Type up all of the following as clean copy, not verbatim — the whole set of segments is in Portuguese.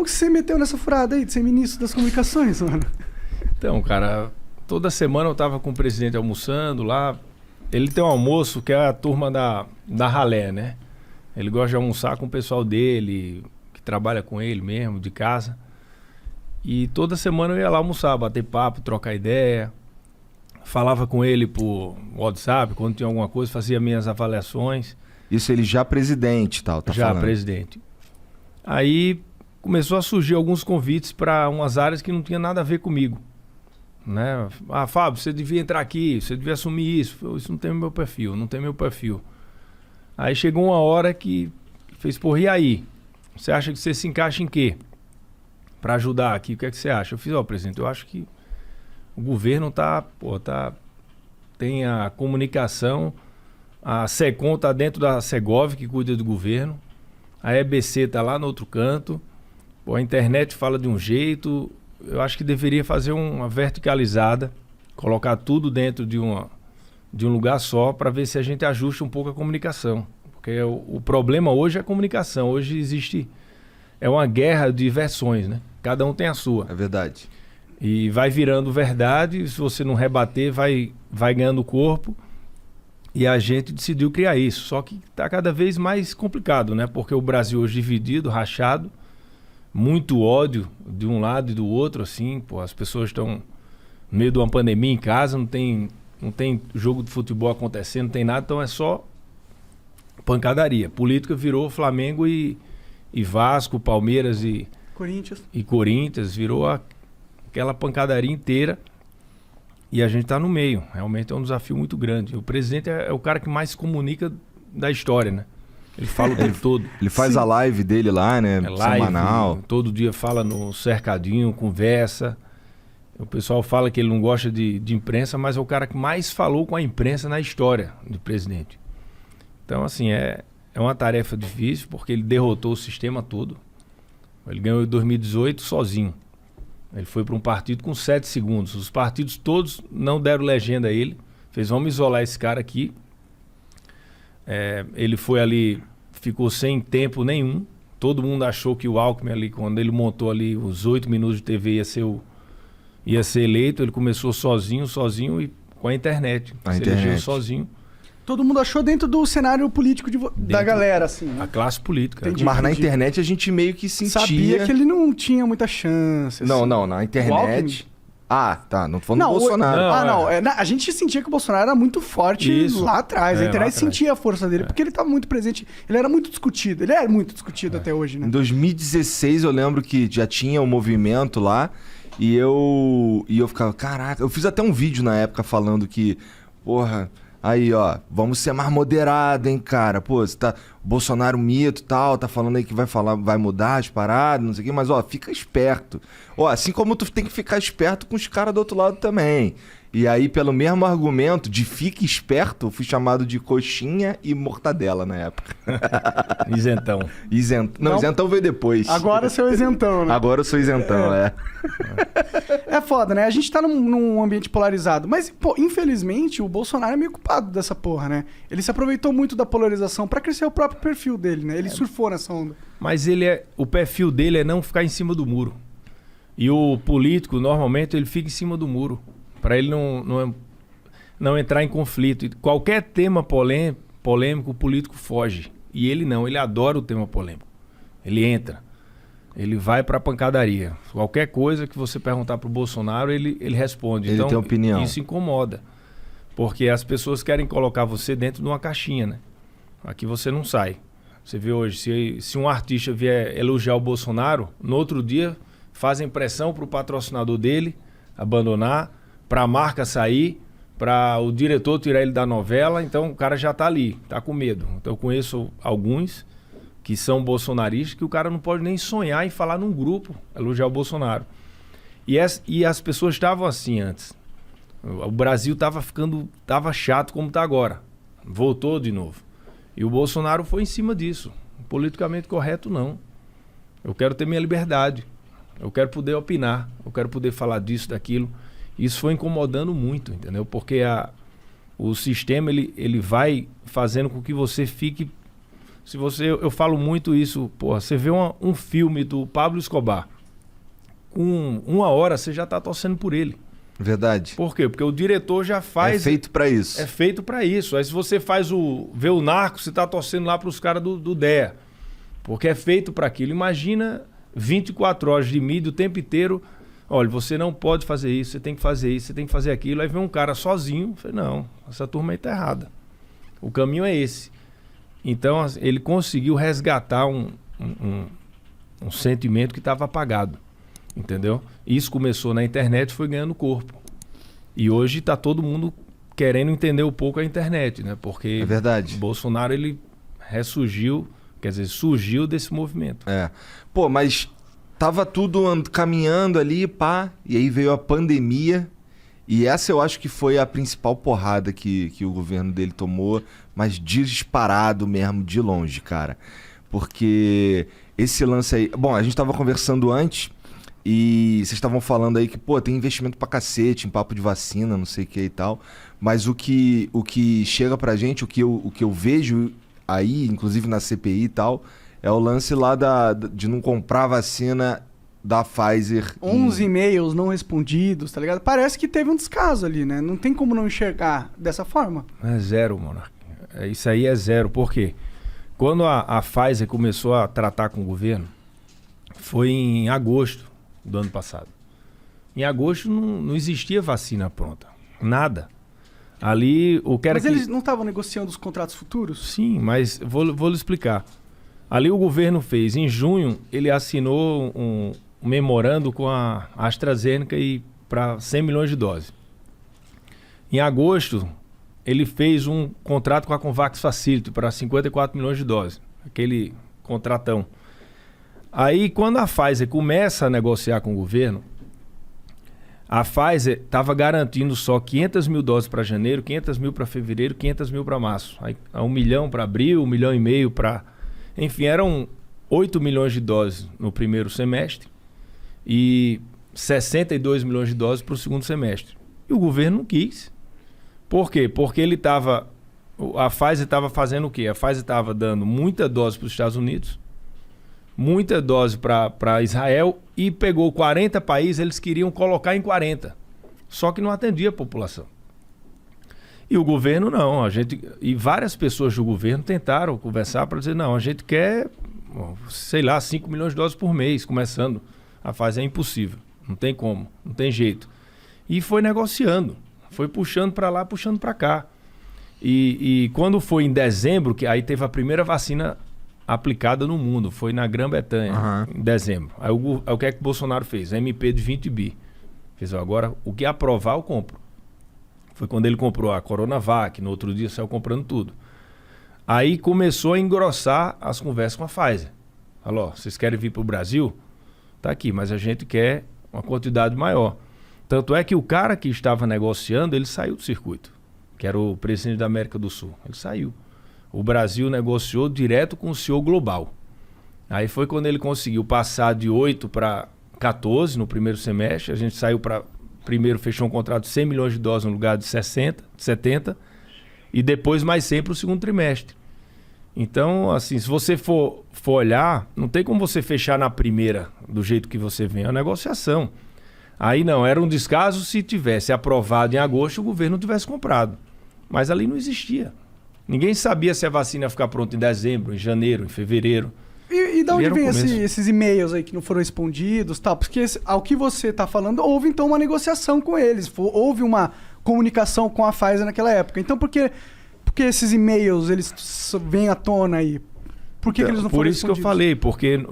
Como que você meteu nessa furada aí de ser ministro das comunicações, mano? Então, cara, toda semana eu tava com o presidente almoçando lá. Ele tem um almoço que é a turma da ralé, né? Ele gosta de almoçar com o pessoal dele, que trabalha com ele mesmo, de casa. E toda semana eu ia lá almoçar, bater papo, trocar ideia. Falava com ele por WhatsApp, quando tinha alguma coisa, fazia minhas avaliações. Isso ele já presidente e tal, tá já falando? Já presidente. Aí começou a surgir alguns convites para umas áreas que não tinha nada a ver comigo. Né? Ah, Fábio, você devia entrar aqui, você devia assumir isso. Isso não tem meu perfil, não tem meu perfil. Aí chegou uma hora que fez, porra, e aí? Você acha que você se encaixa em quê? Para ajudar aqui, o que é que você acha? Eu fiz, presidente, eu acho que o governo tem a comunicação, a SECOM tá dentro da Segov, que cuida do governo, a EBC tá lá no outro canto, a internet fala de um jeito, eu acho que deveria fazer uma verticalizada, colocar tudo dentro de um lugar só para ver se a gente ajusta um pouco a comunicação. Porque o problema hoje é a comunicação. Hoje existe uma guerra de versões, né? Cada um tem a sua. É verdade. E vai virando verdade, se você não rebater, vai ganhando corpo. E a gente decidiu criar isso. Só que está cada vez mais complicado, né? Porque o Brasil hoje dividido, rachado, muito ódio de um lado e do outro, assim, as pessoas estão no meio de uma pandemia em casa, não tem jogo de futebol acontecendo, não tem nada, então é só pancadaria. Política virou Flamengo e Vasco, Palmeiras e Corinthians, virou aquela pancadaria inteira e a gente está no meio. Realmente é um desafio muito grande. O presidente é o cara que mais se comunica da história, né? Ele fala o tempo todo. Ele faz a live dele lá, né? Semanal. Todo dia fala no cercadinho, conversa. O pessoal fala que ele não gosta de imprensa, mas é o cara que mais falou com a imprensa na história do presidente. Então, assim, é uma tarefa difícil, porque ele derrotou o sistema todo. Ele ganhou em 2018 sozinho. Ele foi para um partido com 7 segundos. Os partidos todos não deram legenda a ele. Fez, vamos isolar esse cara aqui. Ele foi ali, ficou sem tempo nenhum. Todo mundo achou que o Alckmin ali, quando ele montou ali os 8 minutos de TV, ia ser eleito. Ele começou sozinho e com a internet. Elegeu sozinho. Todo mundo achou dentro do cenário político da galera, assim. Né? A classe política. Entendi, mas na internet a gente meio que sentia... Sabia que ele não tinha muita chance. Assim. Não, na internet... Ah, tá. Não tô falando do Bolsonaro. A gente sentia que o Bolsonaro era muito forte lá atrás. A internet sentia a força dele, porque ele estava muito presente. Ele era muito discutido. Ele é muito discutido até hoje, né? Em 2016 eu lembro que já tinha um movimento lá e eu ficava, caraca, eu fiz até um vídeo na época falando que, porra, aí ó, vamos ser mais moderado, hein, cara. Pô, você tá... Bolsonaro mito e tal, tá falando aí que vai mudar as paradas, não sei o quê, mas ó, fica esperto. Ó, assim como tu tem que ficar esperto com os caras do outro lado também. E aí, pelo mesmo argumento de fique esperto, eu fui chamado de coxinha e mortadela na época. Isentão. Não, isentão veio depois. Agora você é o isentão, né? Agora eu sou isentão, É foda, né? A gente tá num ambiente polarizado. Mas, pô, infelizmente, o Bolsonaro é meio culpado dessa porra, né? Ele se aproveitou muito da polarização pra crescer o próprio perfil dele, né? Ele surfou nessa onda. Mas o perfil dele é não ficar em cima do muro. E o político, normalmente, ele fica em cima do muro. Para ele não entrar em conflito. E qualquer tema polêmico, o político foge. E ele não, ele adora o tema polêmico. Ele entra. Ele vai para a pancadaria. Qualquer coisa que você perguntar para o Bolsonaro, ele responde. Ele tem opinião. Isso incomoda. Porque as pessoas querem colocar você dentro de uma caixinha, né? Aqui você não sai. Você vê hoje, se um artista vier elogiar o Bolsonaro, no outro dia fazem pressão para o patrocinador dele abandonar, para a marca sair, para o diretor tirar ele da novela, então o cara já está ali, está com medo. Então eu conheço alguns que são bolsonaristas que o cara não pode nem sonhar em falar num grupo, elogiar o Bolsonaro. E as pessoas estavam assim antes. O Brasil estava chato como está agora. Voltou de novo. E o Bolsonaro foi em cima disso. Politicamente correto, não. Eu quero ter minha liberdade. Eu quero poder opinar. Eu quero poder falar disso, daquilo. Isso foi incomodando muito, entendeu? Porque o sistema ele vai fazendo com que você fique Eu falo muito isso, porra, você vê um filme do Pablo Escobar, uma hora você já tá torcendo por ele. Verdade. Por quê? Porque o diretor já faz... É feito pra isso. É feito pra isso. Aí se você vê o Narco, você tá torcendo lá pros caras do DEA. Porque é feito pra aquilo. Imagina 24 horas de mídia o tempo inteiro. Olha, você não pode fazer isso, você tem que fazer isso, você tem que fazer aquilo. Aí vem um cara sozinho, fala, não, essa turma aí tá errada. O caminho é esse. Então ele conseguiu resgatar um sentimento que estava apagado. Entendeu? Isso começou na internet e foi ganhando corpo. E hoje está todo mundo querendo entender um pouco a internet, né? Porque é verdade. O Bolsonaro, ele ressurgiu, quer dizer, surgiu desse movimento. É. Pô, mas tava tudo caminhando ali, pá, e aí veio a pandemia, e essa eu acho que foi a principal porrada que o governo dele tomou, mas disparado mesmo, de longe, cara. Porque esse lance aí... Bom, a gente tava conversando antes... E vocês estavam falando aí que, pô, tem investimento pra cacete em papo de vacina, não sei o que e tal. Mas o que chega pra gente, o que eu vejo aí, inclusive na CPI e tal, é o lance lá de não comprar vacina da Pfizer. 11 e-mails não respondidos, tá ligado? Parece que teve um descaso ali, né? Não tem como não enxergar dessa forma. É zero, mano. Isso aí é zero. Por quê? Quando a Pfizer começou a tratar com o governo, foi em agosto do ano passado. Em agosto não existia vacina pronta. Nada. Ali, o que era Mas eles não estavam negociando os contratos futuros? Sim, mas vou lhe explicar. Ali o governo fez, em junho, ele assinou um memorando com a AstraZeneca para 100 milhões de doses. Em agosto, ele fez um contrato com a Covax Facility para 54 milhões de doses. Aquele contratão. Aí, quando a Pfizer começa a negociar com o governo, a Pfizer estava garantindo só 500 mil doses para janeiro, 500 mil para fevereiro, 500 mil para março. Aí, 1 milhão para abril, 1,5 milhão para... Enfim, eram 8 milhões de doses no primeiro semestre e 62 milhões de doses para o segundo semestre. E o governo não quis. Por quê? Porque a Pfizer estava fazendo o quê? A Pfizer estava dando muita dose para os Estados Unidos, muita dose para Israel e pegou 40 países, eles queriam colocar em 40. Só que não atendia a população. E o governo não. E várias pessoas do governo tentaram conversar para dizer, não, a gente quer, sei lá, 5 milhões de doses por mês, começando. A fase é impossível. Não tem como, não tem jeito. E foi negociando. Foi puxando para lá, puxando para cá. E quando foi em dezembro, que aí teve a primeira vacina aplicada no mundo, foi na Grã-Bretanha, em dezembro. Aí o que é que o Bolsonaro fez? A MP de 20 bi. Fez, agora, o que aprovar, eu compro. Foi quando ele comprou a Coronavac, no outro dia saiu comprando tudo. Aí começou a engrossar as conversas com a Pfizer. Falou, vocês querem vir para o Brasil? Tá aqui, mas a gente quer uma quantidade maior. Tanto é que o cara que estava negociando, ele saiu do circuito, que era o presidente da América do Sul. Ele saiu. O Brasil negociou direto com o CEO global. Aí foi quando ele conseguiu passar de 8 para 14 no primeiro semestre. A gente saiu para... Primeiro fechou um contrato de 100 milhões de doses no lugar de 70. E depois mais 100 para o segundo trimestre. Então, assim, se você for olhar, não tem como você fechar na primeira do jeito que você vem. É uma negociação. Aí não, era um descaso se tivesse aprovado em agosto o governo tivesse comprado. Mas ali não existia. Ninguém sabia se a vacina ia ficar pronta em dezembro, em janeiro, em fevereiro. E de onde vem esses e-mails aí que não foram respondidos, tal? Porque ao que você está falando, houve então uma negociação com eles, houve uma comunicação com a Pfizer naquela época. Então por que esses e-mails eles vêm à tona aí? Por que eles não foram respondidos? Por isso que eu falei, porque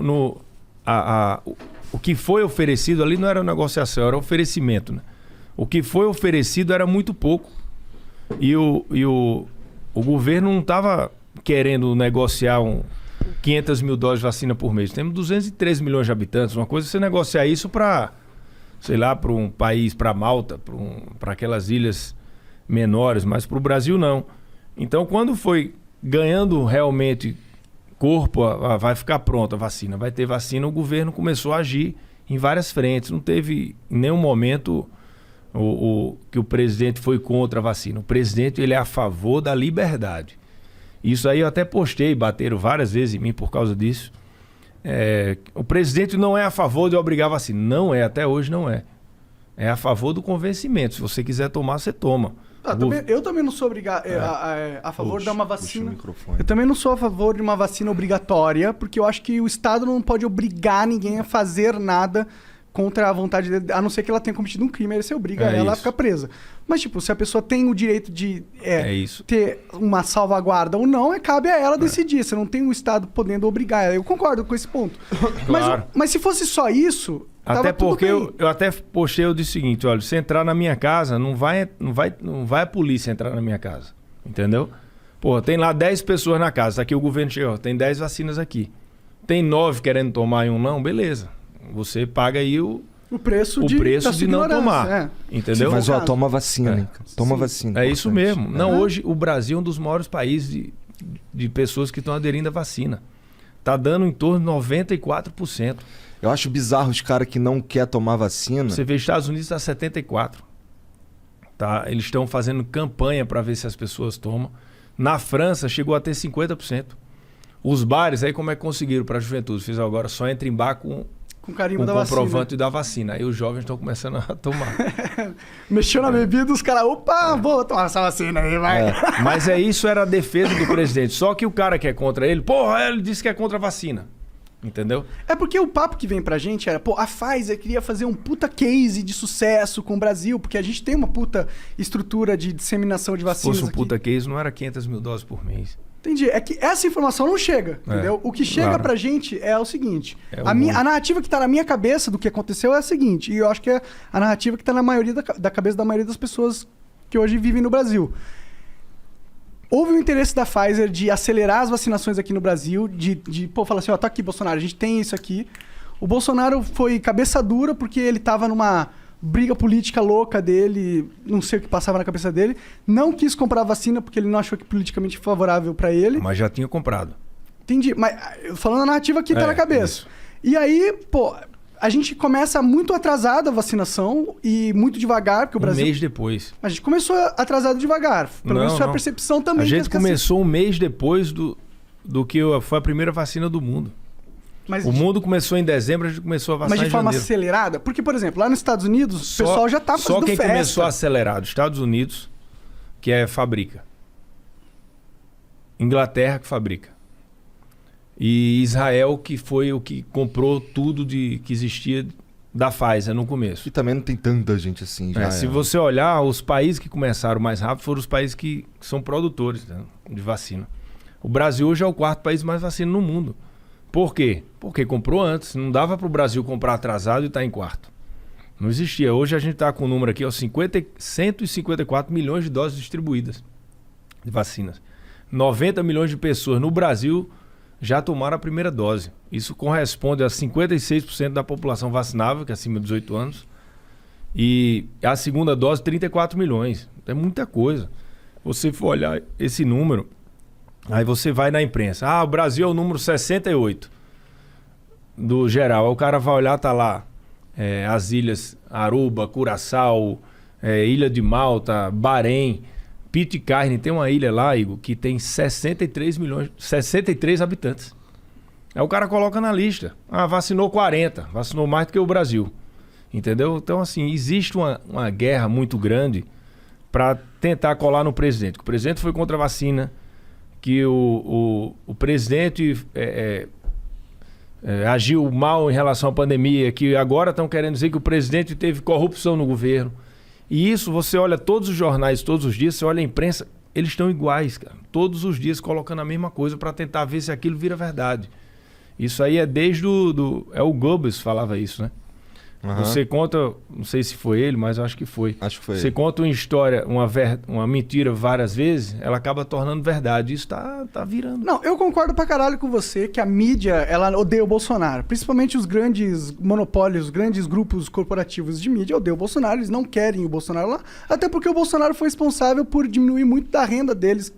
o que foi oferecido ali não era negociação, era oferecimento, né? O que foi oferecido era muito pouco. E o governo não estava querendo negociar 500 mil doses de vacina por mês. Temos 213 milhões de habitantes. Uma coisa é você negociar isso para, sei lá, para um país, para Malta, para aquelas ilhas menores, mas para o Brasil não. Então, quando foi ganhando realmente corpo, vai ficar pronta a vacina, vai ter vacina, o governo começou a agir em várias frentes. Não teve em nenhum momento que o presidente foi contra a vacina. O presidente ele é a favor da liberdade. Isso aí eu até postei, bateram várias vezes em mim por causa disso. O presidente não é a favor de obrigar a vacina. Não é, até hoje não é. É a favor do convencimento. Se você quiser tomar, você toma. Eu também não sou a favor de uma vacina. Eu também não sou a favor de uma vacina obrigatória, porque eu acho que o Estado não pode obrigar ninguém a fazer nada contra a vontade dele, a não ser que ela tenha cometido um crime, aí você obriga ela a ficar presa. Mas, tipo, se a pessoa tem o direito de ter uma salvaguarda ou não, cabe a ela decidir. Você não tem o Estado podendo obrigar ela. Eu concordo com esse ponto. Claro. Mas se fosse só isso... Até porque eu até postei, eu disse o seguinte, olha, se entrar na minha casa, não vai a polícia entrar na minha casa, entendeu? Pô, tem lá 10 pessoas na casa, aqui o governo chegou, tem 10 vacinas aqui. Tem 9 querendo tomar e um não, beleza. Você paga aí o preço de não tomar, entendeu? Mas toma vacina, hein? Toma vacina. É isso mesmo. Não, hoje o Brasil é um dos maiores países de pessoas que estão aderindo à vacina. Tá dando em torno de 94%. Eu acho bizarro os caras que não querem tomar vacina. Você vê, Estados Unidos está 74%. Tá? Eles estão fazendo campanha para ver se as pessoas tomam. Na França chegou a ter 50%. Os bares, aí como é que conseguiram para a juventude? Fizeram agora, só entra em bar com carimbo da comprovante da vacina. Aí os jovens estão começando a tomar. Mexeu na bebida, os caras, vou tomar essa vacina aí, vai. Mas isso era a defesa do presidente. Só que o cara que é contra ele, ele disse que é contra a vacina. Entendeu? É porque o papo que vem pra gente era, a Pfizer queria fazer um puta case de sucesso com o Brasil, porque a gente tem uma puta estrutura de disseminação de vacinas. Se fosse um puta case, não era 500 mil doses por mês. Entendi. É que essa informação não chega, entendeu? O que chega pra gente é o seguinte. A narrativa que tá na minha cabeça do que aconteceu é a seguinte, e eu acho que é a narrativa que tá na maioria da cabeça da maioria das pessoas que hoje vivem no Brasil. Houve um interesse da Pfizer de acelerar as vacinações aqui no Brasil, falar assim, tá aqui, Bolsonaro, a gente tem isso aqui. O Bolsonaro foi cabeça dura porque ele tava numa briga política louca dele, não sei o que passava na cabeça dele, não quis comprar vacina porque ele não achou que politicamente favorável para ele. Mas já tinha comprado. Entendi, mas falando a narrativa que tá na cabeça. Isso. E aí, a gente começa muito atrasado a vacinação e muito devagar, porque o Brasil... Um mês depois. A gente começou atrasado devagar. Pelo menos foi a percepção também. A gente começou um mês depois do que foi a primeira vacina do mundo. Mas o mundo começou em dezembro, a gente começou a vacinar em janeiro. Mas de forma acelerada? Porque, por exemplo, lá nos Estados Unidos, o pessoal já tá fazendo festa. Só quem começou acelerado, Estados Unidos, que fabrica. Inglaterra que fabrica. E Israel, que foi o que comprou tudo que existia da Pfizer no começo. E também não tem tanta gente assim. Se você olhar, os países que começaram mais rápido foram os países que são produtores, né, de vacina. O Brasil hoje é o 4º país mais vacina no mundo. Por quê? Porque comprou antes. Não dava para o Brasil comprar atrasado e estar em quarto. Não existia. Hoje a gente está com o número aqui, 154 milhões de doses distribuídas de vacinas. 90 milhões de pessoas no Brasil já tomaram a primeira dose. Isso corresponde a 56% da população vacinável, que é acima de 18 anos. E a segunda dose, 34 milhões. É muita coisa. Você for olhar esse número, aí você vai na imprensa. O Brasil é o número 68 do geral. Aí o cara vai olhar, tá lá as ilhas Aruba, Curaçao, Ilha de Malta, Bahrein, Pitcairn. Tem uma ilha lá, Igor, que tem 63 habitantes. Aí o cara coloca na lista. Vacinou 40, vacinou mais do que o Brasil. Entendeu? Então, assim, existe uma guerra muito grande para tentar colar no presidente. O presidente foi contra a vacina, que o presidente agiu mal em relação à pandemia, que agora estão querendo dizer que o presidente teve corrupção no governo. E isso, você olha todos os jornais, todos os dias, você olha a imprensa, eles estão iguais, cara. Todos os dias colocando a mesma coisa para tentar ver se aquilo vira verdade. Isso aí é desde o Goebbels falava isso, né? Uhum. Você conta, não sei se foi ele, mas eu acho que foi. Acho que foi. Você conta uma história, uma mentira várias vezes, ela acaba tornando verdade. Isso tá virando. Não, eu concordo pra caralho com você que a mídia, ela odeia o Bolsonaro. Principalmente os grandes monopólios, os grandes grupos corporativos de mídia odeiam o Bolsonaro. Eles não querem o Bolsonaro lá. Até porque o Bolsonaro foi responsável por diminuir muito da renda deles,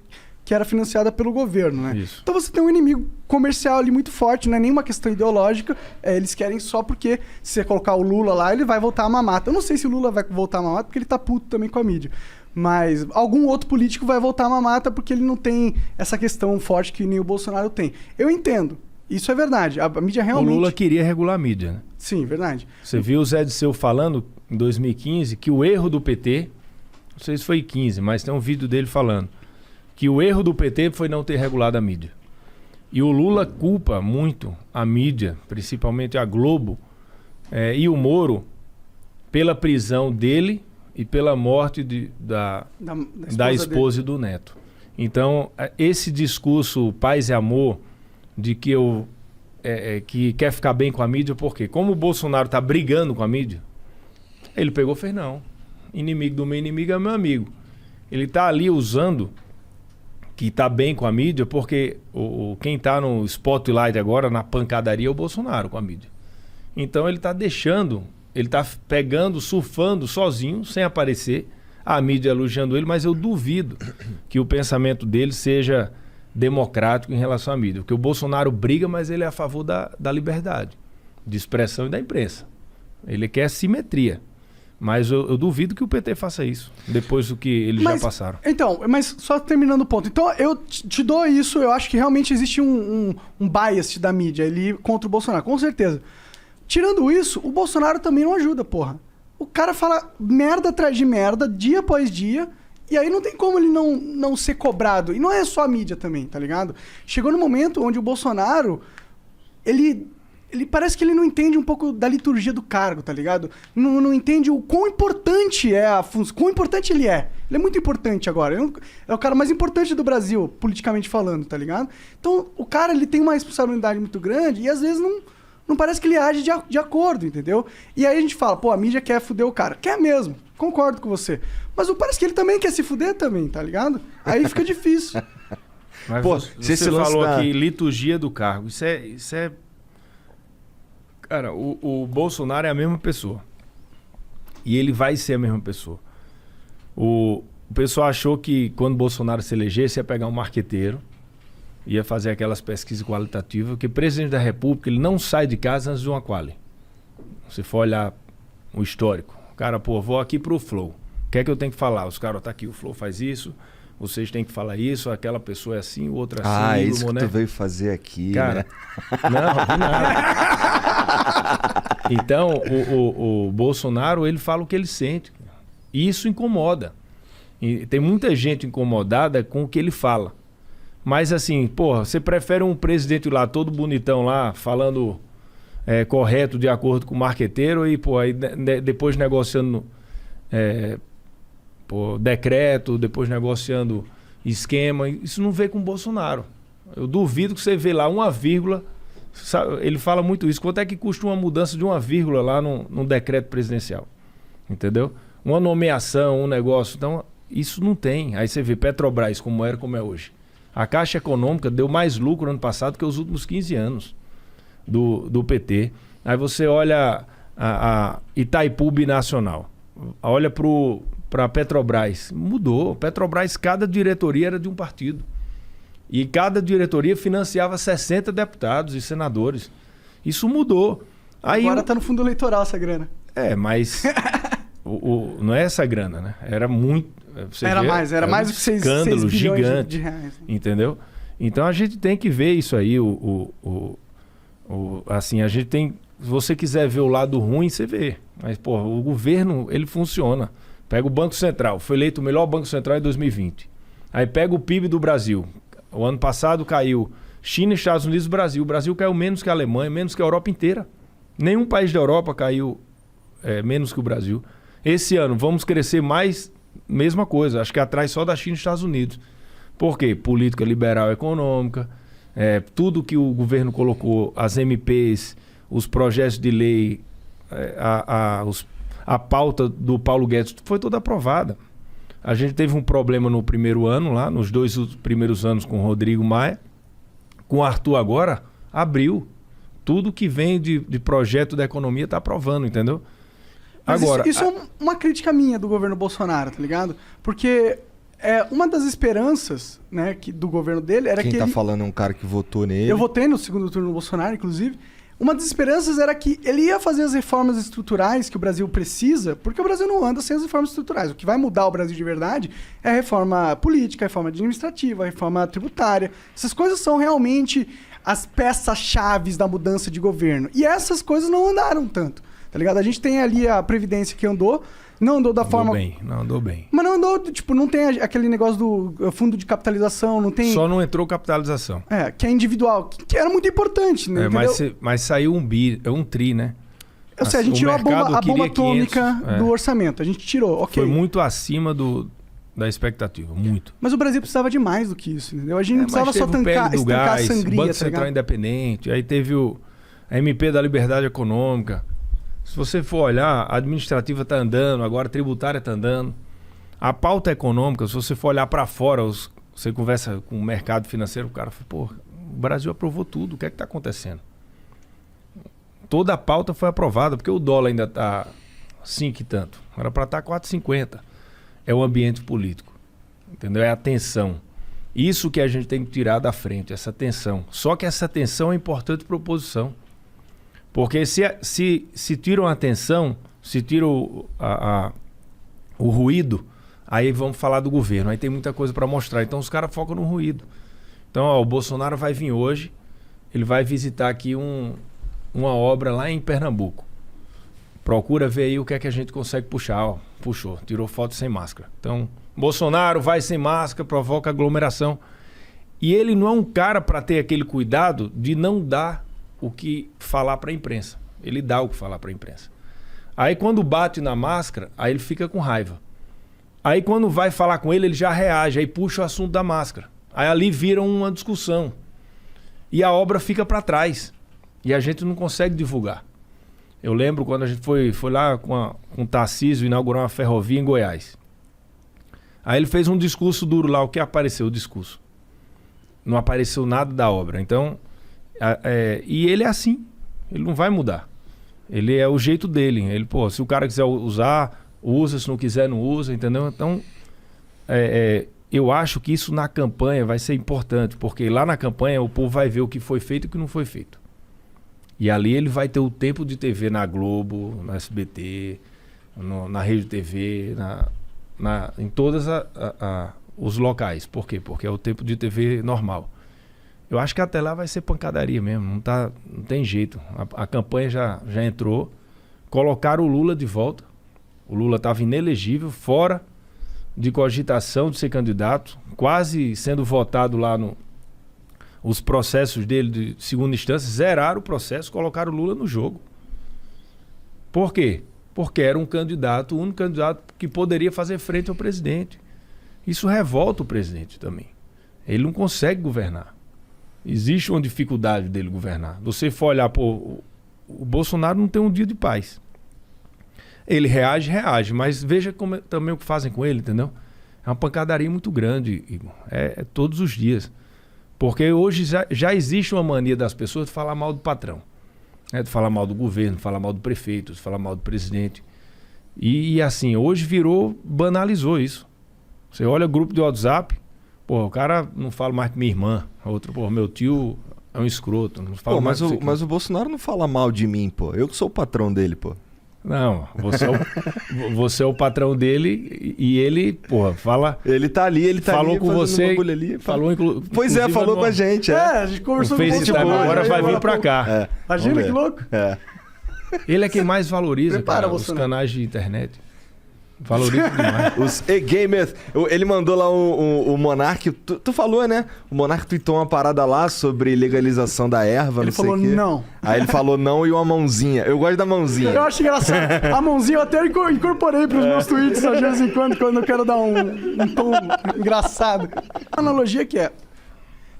que era financiada pelo governo, né? Isso. Então você tem um inimigo comercial ali muito forte, não é nenhuma questão ideológica, eles querem só porque se você colocar o Lula lá, ele vai voltar a mamata. Eu não sei se o Lula vai voltar a mamata, porque ele tá puto também com a mídia. Mas algum outro político vai voltar a mamata porque ele não tem essa questão forte que nem o Bolsonaro tem. Eu entendo. Isso é verdade. A mídia realmente... O Lula queria regular a mídia, né? Sim, verdade. Você viu o Zé Disseu falando em 2015 que o erro do PT, não sei se foi 15, mas tem um vídeo dele falando que o erro do PT foi não ter regulado a mídia. E o Lula culpa muito a mídia, principalmente a Globo, e o Moro, pela prisão dele e pela morte da esposa e do neto. Então, esse discurso paz e amor de que que quer ficar bem com a mídia, por quê? Como o Bolsonaro está brigando com a mídia, ele pegou e fez, não. Inimigo do meu inimigo é meu amigo. Ele está ali usando que está bem com a mídia, porque quem está no spotlight agora, na pancadaria, é o Bolsonaro com a mídia. Então ele está deixando... Ele está pegando, surfando sozinho, sem aparecer, a mídia elogiando ele, mas eu duvido que o pensamento dele seja democrático em relação à mídia. Porque o Bolsonaro briga, mas ele é a favor da liberdade de expressão e da imprensa. Ele quer simetria. Mas eu duvido que o PT faça isso, depois do que eles já passaram. Então, mas só terminando o ponto. Então, eu te dou isso, eu acho que realmente existe um bias da mídia ali contra o Bolsonaro, com certeza. Tirando isso, o Bolsonaro também não ajuda, porra. O cara fala merda atrás de merda, dia após dia, e aí não tem como ele não ser cobrado. E não é só a mídia também, tá ligado? Chegou no momento onde o Bolsonaro, ele parece que ele não entende um pouco da liturgia do cargo, tá ligado? Não entende o quão importante é a função, quão importante ele é. Ele é muito importante agora. É o cara mais importante do Brasil, politicamente falando, tá ligado? Então, o cara, ele tem uma responsabilidade muito grande e às vezes não parece que ele age de acordo, entendeu? E aí a gente fala, pô, a mídia quer fuder o cara. Quer mesmo, concordo com você. Mas parece que ele também quer se fuder também, tá ligado? Aí fica difícil. Mas pô, você falou aqui, liturgia do cargo. Isso é... Cara, o Bolsonaro é a mesma pessoa. E ele vai ser a mesma pessoa. O pessoal achou que quando o Bolsonaro se elegesse, ia pegar um marqueteiro, ia fazer aquelas pesquisas qualitativas, porque o presidente da República, ele não sai de casa antes de uma quali. Se for olhar o histórico. O cara, pô, vou aqui pro Flow. O que é que eu tenho que falar? Os caras, tá aqui, o Flow faz isso, vocês têm que falar isso, aquela pessoa é assim, o outro é assim. Ah, isso que tu veio fazer aqui, cara, né? Não, nada. Então, o Bolsonaro, ele fala o que ele sente. E isso incomoda. E tem muita gente incomodada com o que ele fala. Mas assim, porra, você prefere um presidente lá todo bonitão lá, falando correto de acordo com o marqueteiro e, pô, aí depois negociando decreto, depois negociando esquema. Isso não vê com o Bolsonaro. Eu duvido que você vê lá uma vírgula. Ele fala muito isso. Quanto é que custa uma mudança de uma vírgula lá num decreto presidencial? Entendeu? Uma nomeação, um negócio. Então, isso não tem. Aí você vê Petrobras como era, como é hoje. A Caixa Econômica deu mais lucro ano passado que os últimos 15 anos do PT. Aí você olha a Itaipu Binacional, olha para a Petrobras. Mudou. Petrobras, cada diretoria era de um partido. E cada diretoria financiava 60 deputados e senadores. Isso mudou. Aí agora está no fundo eleitoral essa grana. Mas não é essa grana, né? Era muito... Era mais do que 6 bilhões gigante, de reais. Entendeu? Então a gente tem que ver isso aí. Assim, a gente tem... Se você quiser ver o lado ruim, você vê. Mas, porra, o governo, ele funciona. Pega o Banco Central. Foi eleito o melhor Banco Central em 2020. Aí pega o PIB do Brasil. O ano passado caiu China, Estados Unidos e Brasil. O Brasil caiu menos que a Alemanha, menos que a Europa inteira. Nenhum país da Europa caiu menos que o Brasil. Esse ano vamos crescer mais... Mesma coisa, acho que atrás só da China e Estados Unidos. Por quê? Política liberal econômica, tudo que o governo colocou, as MPs, os projetos de lei, a pauta do Paulo Guedes, foi toda aprovada. A gente teve um problema no primeiro ano, lá, nos 2 primeiros anos com o Rodrigo Maia. Com o Arthur agora, abriu. Tudo que vem de projeto da economia está aprovando, entendeu? Mas agora, isso é uma crítica minha do governo Bolsonaro, tá ligado? Porque uma das esperanças, né, do governo dele era Quem que tá falando é um cara que votou nele. Eu votei no segundo turno do Bolsonaro, inclusive. uma das esperanças era que ele ia fazer as reformas estruturais que o Brasil precisa, porque o Brasil não anda sem as reformas estruturais. O que vai mudar o Brasil de verdade é a reforma política, a reforma administrativa, a reforma tributária. Essas coisas são realmente as peças-chaves da mudança de governo. E essas coisas não andaram tanto, tá ligado? A gente tem ali a Previdência que andou, não andou da forma... Não andou bem. Mas não andou, tipo, não tem aquele negócio do fundo de capitalização, não tem... Só não entrou capitalização. Que é individual, que era muito importante, né? Mas saiu um tri, né? Ou seja, a gente tirou a bomba atômica 500, do orçamento. A gente tirou, ok. Foi muito acima da expectativa, muito. Mas o Brasil precisava de mais do que isso, entendeu? A gente não precisava só estancar a sangria, Banco Central Independente, aí teve a MP da Liberdade Econômica. Se você for olhar, a administrativa está andando, agora a tributária está andando. A pauta econômica, se você for olhar para fora, você conversa com o mercado financeiro, o cara fala, pô, o Brasil aprovou tudo, o que é que está acontecendo? Toda a pauta foi aprovada, porque o dólar ainda está 5 e tanto. Era para estar 4,50. É o ambiente político, entendeu? É a tensão. Isso que a gente tem que tirar da frente, essa tensão. Só que essa tensão é importante para a oposição. Porque se tiram a tensão, se tiram o ruído, aí vamos falar do governo. Aí tem muita coisa para mostrar. Então os caras focam no ruído. Então o Bolsonaro vai vir hoje, ele vai visitar aqui uma obra lá em Pernambuco. Procura ver aí o que é que a gente consegue puxar. Puxou, tirou foto sem máscara. Então, Bolsonaro vai sem máscara, provoca aglomeração. E ele não é um cara para ter aquele cuidado de não dar o que falar para a imprensa. Ele dá o que falar para a imprensa. Aí quando bate na máscara, aí ele fica com raiva. Aí quando vai falar com ele já reage, aí puxa o assunto da máscara. Aí ali vira uma discussão. E a obra fica para trás. E a gente não consegue divulgar. Eu lembro quando a gente foi lá com o Tarcísio inaugurar uma ferrovia em Goiás. Aí ele fez um discurso duro lá. O que apareceu? O discurso. Não apareceu nada da obra. Então, e ele é assim. Ele não vai mudar. Ele é o jeito dele. Ele, pô, se o cara quiser usar, usa. Se não quiser, não usa, entendeu? Então, eu acho que isso na campanha vai ser importante. Porque lá na campanha o povo vai ver o que foi feito e o que não foi feito. E ali ele vai ter o tempo de TV na Globo, na SBT, na Rede TV, em todos os locais. Por quê? Porque é o tempo de TV normal. Eu acho que até lá vai ser pancadaria mesmo, não tem jeito. A campanha já entrou, colocaram o Lula de volta. O Lula estava inelegível, fora de cogitação de ser candidato, quase sendo votado lá os processos dele de segunda instância, zeraram o processo, colocaram o Lula no jogo. Por quê? Porque era um candidato, o único candidato que poderia fazer frente ao presidente. Isso revolta o presidente também. Ele não consegue governar. Existe uma dificuldade dele governar. Você for olhar, pô, o Bolsonaro não tem um dia de paz. Ele reage, mas veja também o que fazem com ele, entendeu? É uma pancadaria muito grande, Igor. É todos os dias. Porque hoje já existe uma mania das pessoas de falar mal do patrão, né? De falar mal do governo, de falar mal do prefeito, de falar mal do presidente. E assim, hoje banalizou isso. Você olha o grupo de WhatsApp, pô, o cara não fala mais que minha irmã, outro, pô, meu tio é um escroto. Não fala mais mas o Bolsonaro não fala mal de mim, pô. Eu que sou o patrão dele, pô. Não, você é o patrão dele e ele, porra, fala... Ele tá ali, falou com você, ali, falou pois falou com a gente. A gente conversou com você. Agora vai vir pra cá. Imagina que louco. Ele é quem mais valoriza, cara, os canais de internet. Valoriza demais. Os e-gamers. Ele mandou lá o Monark. Tu falou, né? O Monark tweetou uma parada lá sobre legalização da erva. Ele falou não. Aí ele falou não e uma mãozinha. Eu gosto da mãozinha. Eu acho engraçado. A mãozinha eu até incorporei pros meus tweets de vez em quando eu quero dar um tom engraçado. A analogia que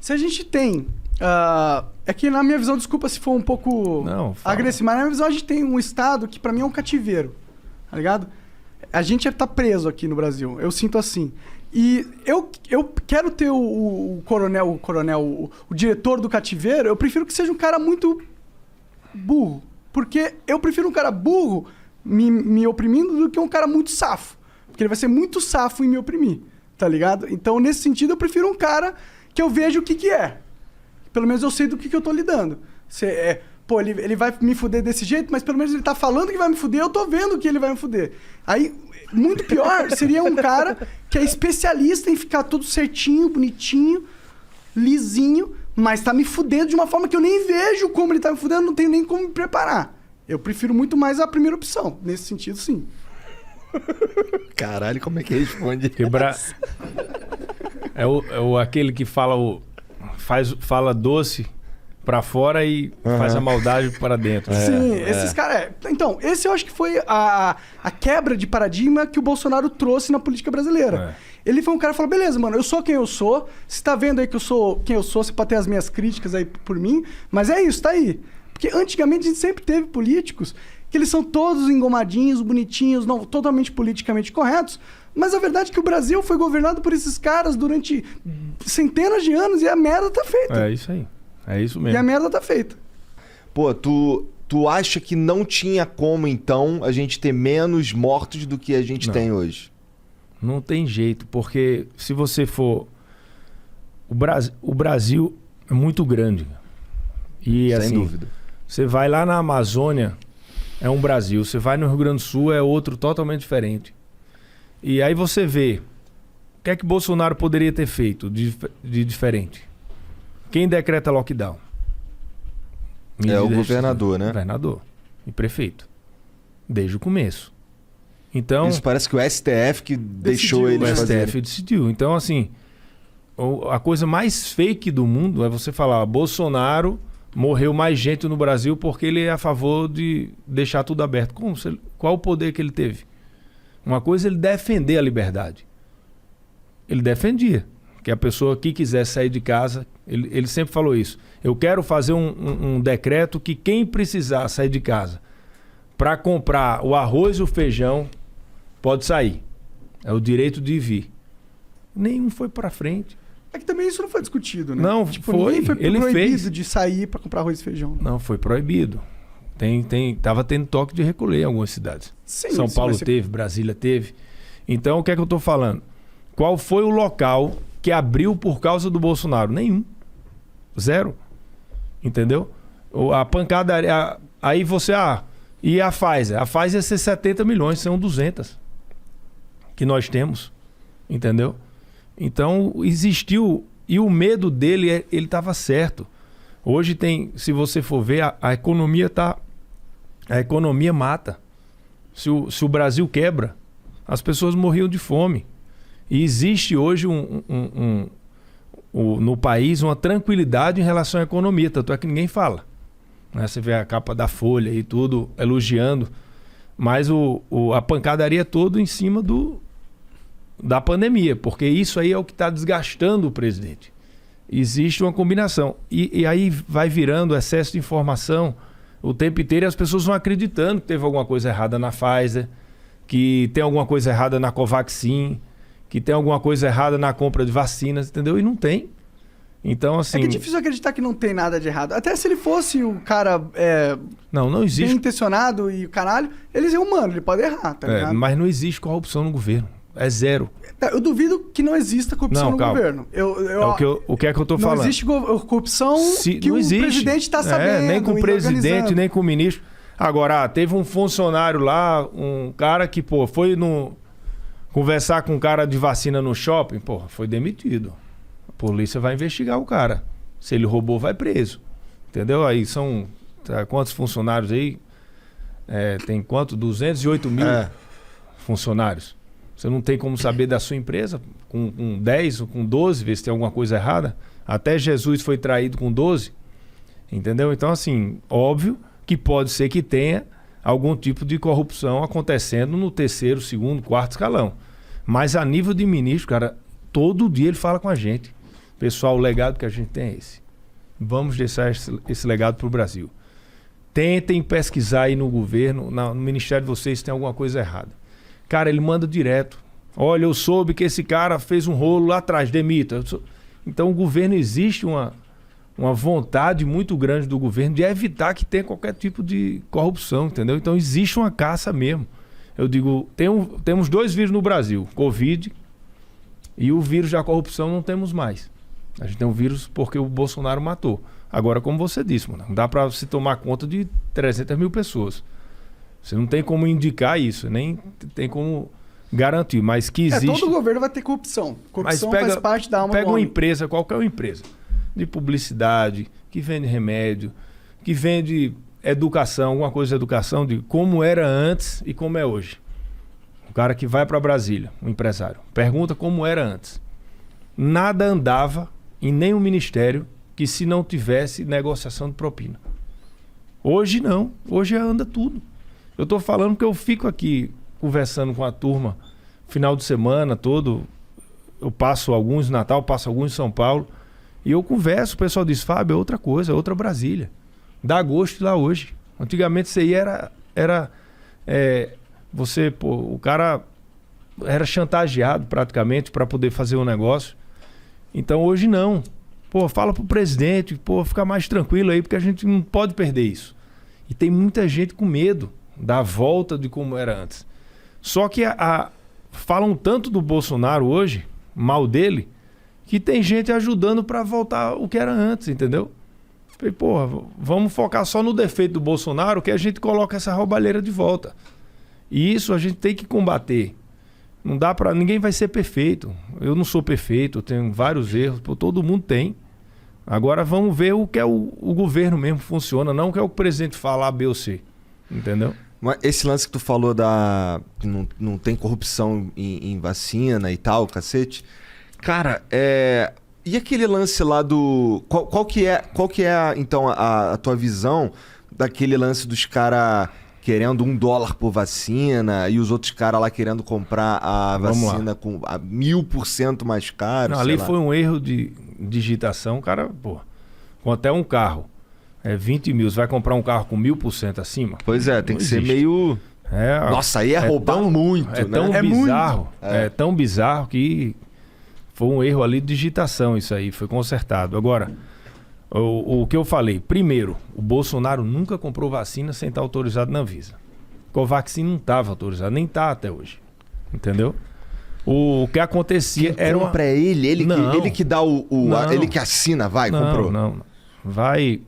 se a gente tem. É que na minha visão, desculpa se for um pouco agressivo, mas na minha visão a gente tem um estado que pra mim é um cativeiro. Tá ligado? A gente tá preso aqui no Brasil. Eu sinto assim. E eu quero ter o diretor do cativeiro, eu prefiro que seja um cara muito burro. Porque eu prefiro um cara burro me oprimindo do que um cara muito safo. Porque ele vai ser muito safo em me oprimir. Tá ligado? Então, nesse sentido, eu prefiro um cara que eu vejo o que é. Pelo menos eu sei do que eu tô lidando. pô, ele vai me fuder desse jeito, mas pelo menos ele tá falando que vai me fuder, eu tô vendo que ele vai me fuder. Aí, muito pior seria um cara que é especialista em ficar tudo certinho, bonitinho, lisinho, mas tá me fudendo de uma forma que eu nem vejo como ele tá me fudendo, não tenho nem como me preparar. Eu prefiro muito mais a primeira opção. Nesse sentido, sim. Caralho, como é que responde? Aquele que fala fala doce pra fora e faz a maldade para dentro. Sim, esses caras... Então, esse eu acho que foi a quebra de paradigma que o Bolsonaro trouxe na política brasileira. Ele foi um cara que falou, beleza, mano, eu sou quem eu sou, você tá vendo aí que eu sou quem eu sou, você pode ter as minhas críticas aí por mim, mas é isso, tá aí. Porque antigamente a gente sempre teve políticos que eles são todos engomadinhos, bonitinhos, não, totalmente politicamente corretos, mas a verdade é que o Brasil foi governado por esses caras durante centenas de anos e a merda tá feita. É isso aí. É isso mesmo. E a merda tá feita. Pô, tu acha que não tinha como, então, a gente ter menos mortos do que a gente tem hoje? Não tem jeito, porque se você for... O Brasil é muito grande. E, sem assim, dúvida. Você vai lá na Amazônia, é um Brasil. Você vai no Rio Grande do Sul, é outro totalmente diferente. E aí você vê, o que é que Bolsonaro poderia ter feito de diferente? Quem decreta lockdown? É o governador, né? Governador e prefeito. Desde o começo. Então, isso parece que o STF que deixou eles fazerem. O STF decidiu. Então, assim, a coisa mais fake do mundo é você falar, Bolsonaro morreu mais gente no Brasil porque ele é a favor de deixar tudo aberto. Qual o poder que ele teve? Uma coisa é ele defender a liberdade. Ele defendia. Que a pessoa que quiser sair de casa, ele sempre falou isso. Eu quero fazer um decreto que quem precisar sair de casa para comprar o arroz e o feijão pode sair. É o direito de vir. Nenhum foi para frente. É que também isso não foi discutido, né? Não, foi. Ele proibido fez. De sair para comprar arroz e feijão. Não, foi proibido. Tava tendo toque de recolher em algumas cidades. Sim, São Paulo teve, Brasília teve. Então, o que é que eu estou falando? Qual foi o local que abriu por causa do Bolsonaro? Nenhum. Zero. Entendeu? A pancada... Aí você... e a Pfizer? A Pfizer ia ser 70 milhões, são 200 que nós temos. Entendeu? Então, existiu... E o medo dele, ele estava certo. Hoje tem... Se você for ver, a economia tá... A economia mata. Se o Brasil quebra, as pessoas morriam de fome. E existe hoje no país uma tranquilidade em relação à economia, tanto é que ninguém fala. Né? Você vê a capa da Folha e tudo elogiando, mas a pancadaria é toda em cima da pandemia, porque isso aí é o que está desgastando o presidente. Existe uma combinação. E aí vai virando excesso de informação o tempo inteiro e as pessoas vão acreditando que teve alguma coisa errada na Pfizer, que tem alguma coisa errada na Covaxin, que tem alguma coisa errada na compra de vacinas, entendeu? E não tem. Então, assim... É que é difícil acreditar que não tem nada de errado. Até se ele fosse o cara não existe... bem intencionado e o caralho, ele é humano, ele pode errar, tá ligado? Mas não existe corrupção no governo. É zero. Eu duvido que não exista corrupção no governo. O que é que eu tô falando? Não existe corrupção que não o existe. Presidente está sabendo. Nem com o presidente, nem com o ministro. Agora, teve um funcionário lá, um cara que, foi conversar com um cara de vacina no shopping, foi demitido. A polícia vai investigar o cara. Se ele roubou, vai preso. Entendeu? Aí são... quantos funcionários aí? Tem quanto? 208 mil funcionários. Você não tem como saber da sua empresa com 10 ou com 12, ver se tem alguma coisa errada. Até Jesus foi traído com 12. Entendeu? Então, assim, óbvio que pode ser que tenha algum tipo de corrupção acontecendo no terceiro, segundo, quarto escalão. Mas a nível de ministro, cara, todo dia ele fala com a gente. Pessoal, o legado que a gente tem é esse. Vamos deixar esse legado para o Brasil. Tentem pesquisar aí no governo, no ministério de vocês, se tem alguma coisa errada. Cara, ele manda direto. Olha, eu soube que esse cara fez um rolo lá atrás, demita. Então o governo, existe uma vontade muito grande do governo de evitar que tenha qualquer tipo de corrupção, entendeu? Então existe uma caça mesmo. Eu digo, temos 2 vírus no Brasil, Covid e o vírus da corrupção não temos mais. A gente tem um vírus porque o Bolsonaro matou. Agora, como você disse, mano, não dá para se tomar conta de 300 mil pessoas. Você não tem como indicar isso, nem tem como garantir, mas que existe... todo governo vai ter corrupção. Corrupção faz parte da alma do Pega uma homem. empresa, qualquer uma empresa, de publicidade, que vende remédio, que vende educação, alguma coisa de educação, de como era antes e como é hoje. O cara que vai para Brasília, um empresário, pergunta como era antes. Nada andava em nenhum ministério que se não tivesse negociação de propina. Hoje não, hoje anda tudo. Eu estou falando que eu fico aqui conversando com a turma, final de semana todo, eu passo alguns no Natal, passo alguns em São Paulo, e eu converso, o pessoal diz, Fábio, é outra coisa, é outra Brasília. Dá gosto de lá hoje. Antigamente isso aí era você, pô, o cara era chantageado praticamente para poder fazer um negócio. Então hoje não. Pô, fala pro presidente, pô, fica mais tranquilo aí, porque a gente não pode perder isso. E tem muita gente com medo da volta de como era antes. Só que falam tanto do Bolsonaro hoje, mal dele, que tem gente ajudando para voltar o que era antes, entendeu? Falei, porra, vamos focar só no defeito do Bolsonaro, que a gente coloca essa roubalheira de volta. E isso a gente tem que combater. Não dá para... Ninguém vai ser perfeito. Eu não sou perfeito, eu tenho vários erros, pô, todo mundo tem. Agora vamos ver o que é o governo mesmo funciona, não o que é o presidente fala A, B ou C. Entendeu? Mas esse lance que tu falou que não tem corrupção em vacina e tal, cacete. Cara, e aquele lance lá do... Qual que é então, a tua visão daquele lance dos caras querendo $1 por vacina e os outros caras lá querendo comprar a vacina com 1000% mais caro? Não, ali foi um erro de digitação. O cara, pô, com até um carro, 20 mil, você vai comprar um carro com 1000% acima? Pois é, tem que ser meio... Nossa, aí roubar muito, né? Tão bizarro, tão bizarro que foi um erro ali de digitação isso aí, foi consertado. Agora, o que eu falei, primeiro, o Bolsonaro nunca comprou vacina sem estar autorizado na Anvisa. Covaxin não estava autorizado, nem está até hoje, entendeu? O que acontecia era compra ele que dá ele que assina, comprou. Não, vai...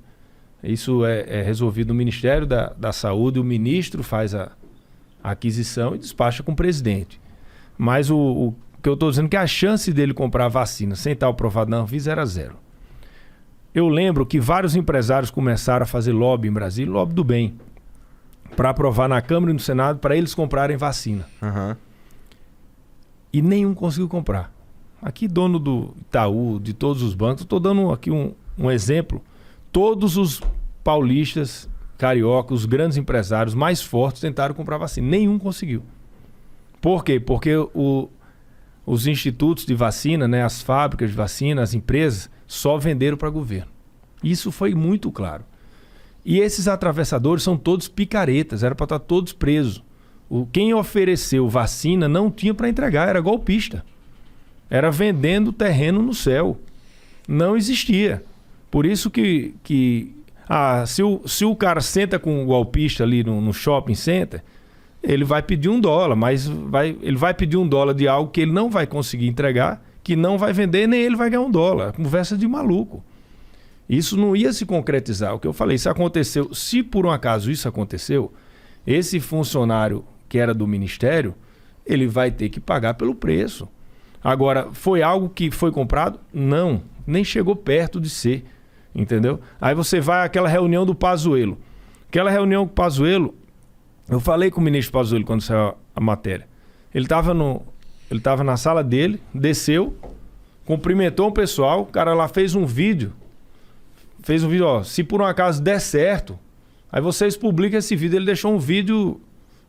Isso é resolvido no Ministério da Saúde, o ministro faz a aquisição e despacha com o presidente. Mas o que eu estou dizendo é que a chance dele comprar a vacina sem estar aprovado na Anvisa era 0. Eu lembro que vários empresários começaram a fazer lobby em Brasília, lobby do bem, para aprovar na Câmara e no Senado para eles comprarem vacina. Uhum. E nenhum conseguiu comprar. Aqui, dono do Itaú, de todos os bancos, estou dando aqui um exemplo. Todos os paulistas, cariocas, os grandes empresários mais fortes tentaram comprar vacina. Nenhum conseguiu. Por quê? Porque os institutos de vacina, né, as fábricas de vacina, as empresas, só venderam para governo. Isso foi muito claro. E esses atravessadores são todos picaretas, era para estar todos presos. Quem ofereceu vacina não tinha para entregar, era golpista. Era vendendo terreno no céu. Não existia. Por isso se o cara senta com um golpista ali no shopping center, ele vai pedir $1, mas ele vai pedir $1 de algo que ele não vai conseguir entregar, que não vai vender, nem ele vai ganhar $1. Conversa de maluco. Isso não ia se concretizar. O que eu falei, isso aconteceu. Se por um acaso isso aconteceu, esse funcionário que era do ministério, ele vai ter que pagar pelo preço. Agora, foi algo que foi comprado? Não, nem chegou perto de ser. Entendeu? Aí você vai àquela reunião do Pazuello. Aquela reunião com o Pazuello, eu falei com o ministro Pazuello quando saiu a matéria. Ele estava na sala dele, desceu, cumprimentou o pessoal, o cara lá fez um vídeo, ó, se por um acaso der certo, aí vocês publicam esse vídeo. Ele deixou um vídeo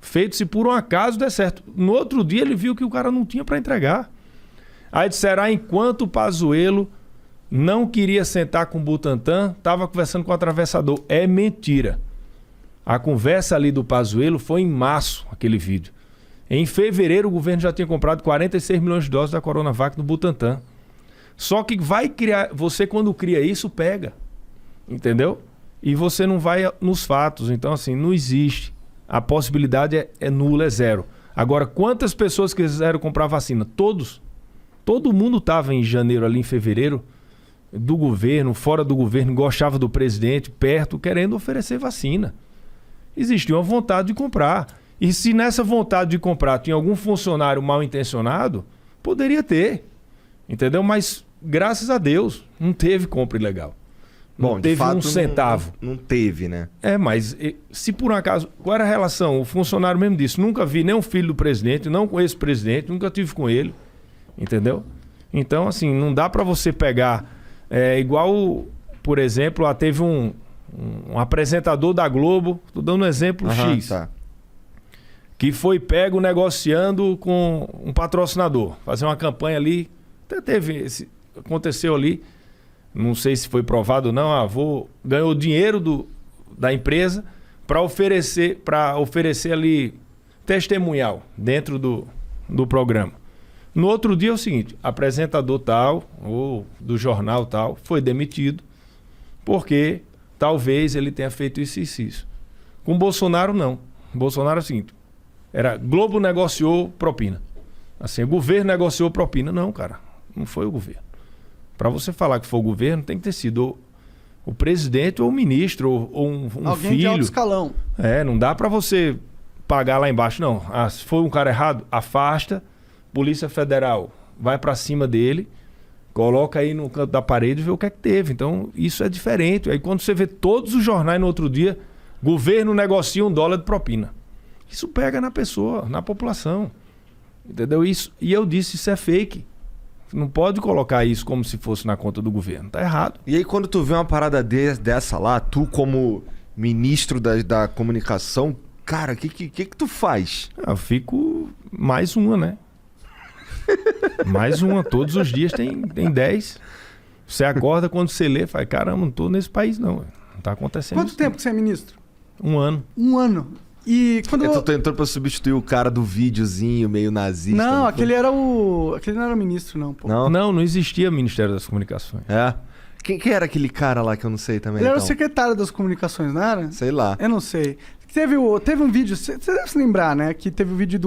feito se por um acaso der certo. No outro dia ele viu que o cara não tinha para entregar. Aí disseram, enquanto o Pazuello não queria sentar com o Butantan, estava conversando com o atravessador. É mentira. A conversa ali do Pazuello foi em março, aquele vídeo. Em fevereiro, o governo já tinha comprado 46 milhões de doses da Coronavac no Butantan. Só que vai criar... Você, quando cria isso, pega. Entendeu? E você não vai nos fatos. Então, assim, não existe. A possibilidade é nula, é 0. Agora, quantas pessoas quiseram comprar vacina? Todos. Todo mundo estava em janeiro, ali em fevereiro, do governo, fora do governo, gostava do presidente, perto, querendo oferecer vacina. Existia uma vontade de comprar. E se nessa vontade de comprar tinha algum funcionário mal intencionado, poderia ter. Entendeu? Mas, graças a Deus, não teve compra ilegal. Não Bom, teve de fato, um centavo. Não teve, né? Mas se por um acaso... Qual era a relação? O funcionário mesmo disse, nunca vi nem um filho do presidente, não com esse presidente, nunca tive com ele. Entendeu? Então, assim, não dá para você pegar... igual, por exemplo, lá teve um apresentador da Globo, estou dando um exemplo X, Tá. que foi pego negociando com um patrocinador, fazer uma campanha ali, até aconteceu ali, não sei se foi provado ou não, ganhou dinheiro da empresa para oferecer ali testemunhal dentro do programa. No outro dia é o seguinte, apresentador tal, ou do jornal tal, foi demitido, porque talvez ele tenha feito isso e isso. Com Bolsonaro, não. Bolsonaro é o seguinte, Globo negociou propina. Assim, o governo negociou propina. Não, cara, não foi o governo. Para você falar que foi o governo, tem que ter sido o presidente ou o ministro, ou um Alguém filho. de alto escalão. Não dá para você pagar lá embaixo, não. Se foi um cara errado, afasta. Polícia Federal vai para cima dele, coloca aí no canto da parede e vê o que é que teve. Então, isso é diferente. Aí quando você vê todos os jornais no outro dia, governo negocia $1 de propina. Isso pega na pessoa, na população. Entendeu? Isso, e eu disse, isso é fake. Não pode colocar isso como se fosse na conta do governo. Tá errado. E aí quando tu vê uma parada dessa lá, tu como ministro da comunicação, cara, o que tu faz? Eu fico mais uma, né? Mais uma. Todos os dias tem 10. Você acorda quando você lê, fala, caramba, não tô nesse país não. Não tá acontecendo Quanto isso, tempo não. que você é ministro? 1 ano. 1 ano. E quando Tu entrou pra substituir o cara do videozinho meio nazista. Não, foi? aquele era o... Aquele não era o ministro, não, pô. Não? Não existia Ministério das Comunicações. É. Quem era aquele cara lá que eu não sei também? Ele era o então? secretário das comunicações, não era? Sei lá. Eu não sei. Teve um vídeo, você deve se lembrar, né? Que teve um vídeo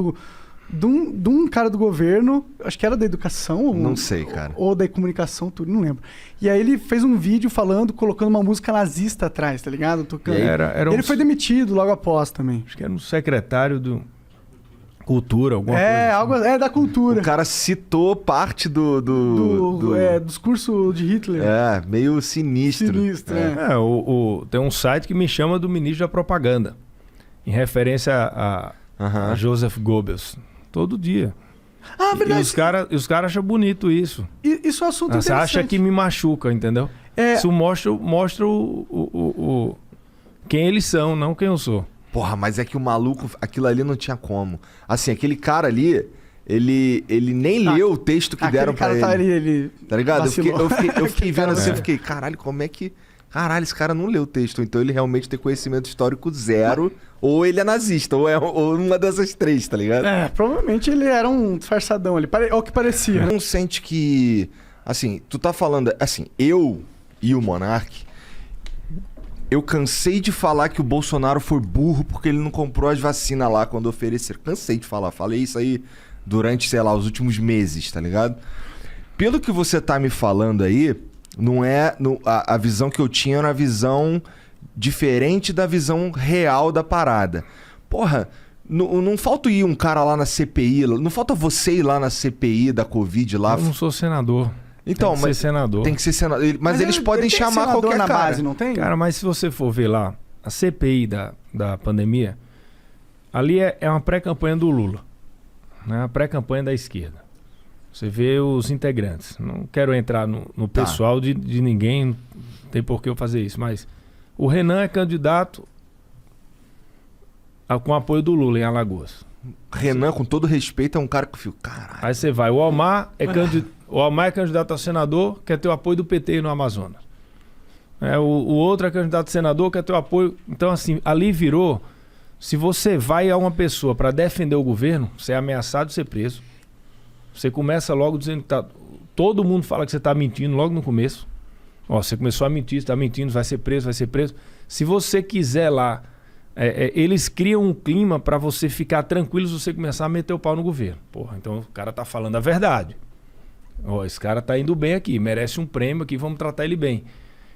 de um cara do governo, acho que era da educação. Não sei, cara. Ou da comunicação, tudo, não lembro. E aí ele fez um vídeo colocando uma música nazista atrás, tá ligado? Tocando. Era Ele foi demitido logo após também. Acho que era um secretário do Cultura, alguma coisa. É da cultura. O cara citou parte do discurso de Hitler. meio sinistro. Sinistro, Tem um site que me chama do ministro da propaganda, em referência a Joseph Goebbels. Todo dia. Ah, verdade. E os caras acham bonito isso. Isso é um assunto Você interessante. acha que me machuca, entendeu? Isso mostra quem eles são, não quem eu sou. Porra, mas é que o maluco, aquilo ali não tinha como. Assim, aquele cara ali, ele nem leu o texto que deram pra ele. Tá ligado? Eu fiquei vendo assim, eu fiquei, caralho, como é que... Caralho, esse cara não leu o texto. Então ele realmente tem conhecimento histórico zero. Ou ele é nazista, ou uma dessas três, tá ligado? Provavelmente ele era um disfarçadão ali. É o que parecia. Não sente que... Assim, tu tá falando... Assim, eu e o Monark... Eu cansei de falar que o Bolsonaro foi burro porque ele não comprou as vacinas lá quando ofereceram. Cansei de falar. Falei isso aí durante, sei lá, os últimos meses, tá ligado? Pelo que você tá me falando aí, não é... A visão que eu tinha era uma visão diferente da visão real da parada. Porra, não falta ir um cara lá na CPI, não falta você ir lá na CPI da Covid lá. Eu não sou senador. Então, tem que ser senador. Tem que ser senador. Mas eles podem chamar qualquer na cara. base, não tem? Cara, mas se você for ver lá, a CPI da pandemia, ali é uma pré-campanha do Lula. Né? A pré-campanha da esquerda. Você vê os integrantes. Não quero entrar no pessoal de ninguém, não tem por que eu fazer isso, mas o Renan é candidato com apoio do Lula em Alagoas. Renan, com todo respeito, é um cara que eu fico, caralho. Aí você vai, o Almar é candidato a senador, quer ter o apoio do PT no Amazonas. O outro é candidato a senador, quer ter o apoio... Então, assim, ali virou... Se você vai a uma pessoa para defender o governo, você é ameaçado de ser preso. Você começa logo dizendo que todo mundo fala que você está mentindo logo no começo. Você começou a mentir, está mentindo, vai ser preso. Se você quiser lá... eles criam um clima para você ficar tranquilo se você começar a meter o pau no governo. Porra, então o cara tá falando a verdade. Ó, esse cara tá indo bem aqui, merece um prêmio aqui, vamos tratar ele bem.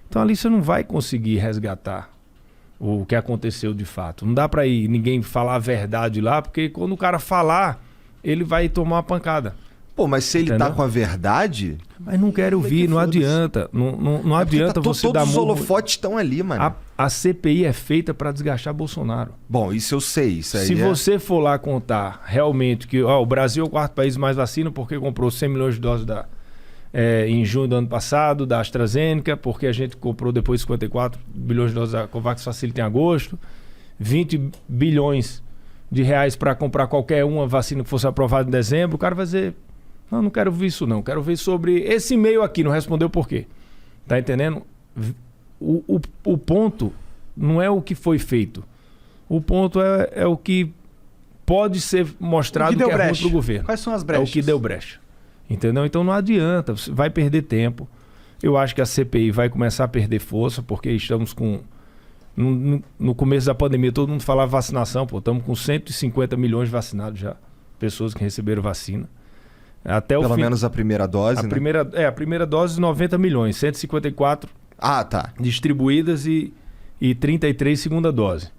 Então ali você não vai conseguir resgatar o que aconteceu de fato. Não dá pra ir ninguém falar a verdade lá, porque quando o cara falar, ele vai tomar uma pancada. Pô, mas se ele Entendeu? tá com a verdade... Mas não quero ouvir, não adianta. Não adianta você dar todos os murro. holofotes estão ali, mano. A CPI é feita pra desgastar Bolsonaro. Bom, isso eu sei. Isso aí Se você for lá contar realmente que o Brasil é o quarto país mais vacina porque comprou 100 milhões de doses em junho do ano passado da AstraZeneca, porque a gente comprou depois 54 bilhões de doses da Covax Facilita em agosto, 20 bilhões de reais para comprar qualquer uma vacina que fosse aprovada em dezembro, o cara vai dizer, não quero ver isso não, quero ver sobre esse e-mail aqui, não respondeu por quê. Tá entendendo? O ponto não é o que foi feito. O ponto é o que pode ser mostrado que é ruim pro governo. Quais são as brechas? É o que deu brecha. Entendeu? Então não adianta, você vai perder tempo. Eu acho que a CPI vai começar a perder força, porque estamos com... No começo da pandemia, todo mundo falava vacinação, pô, estamos com 150 milhões de vacinados já. Pessoas que receberam vacina. Até Pelo menos a primeira dose, né? A primeira dose, 90 milhões, 154 distribuídas e 33 segunda dose.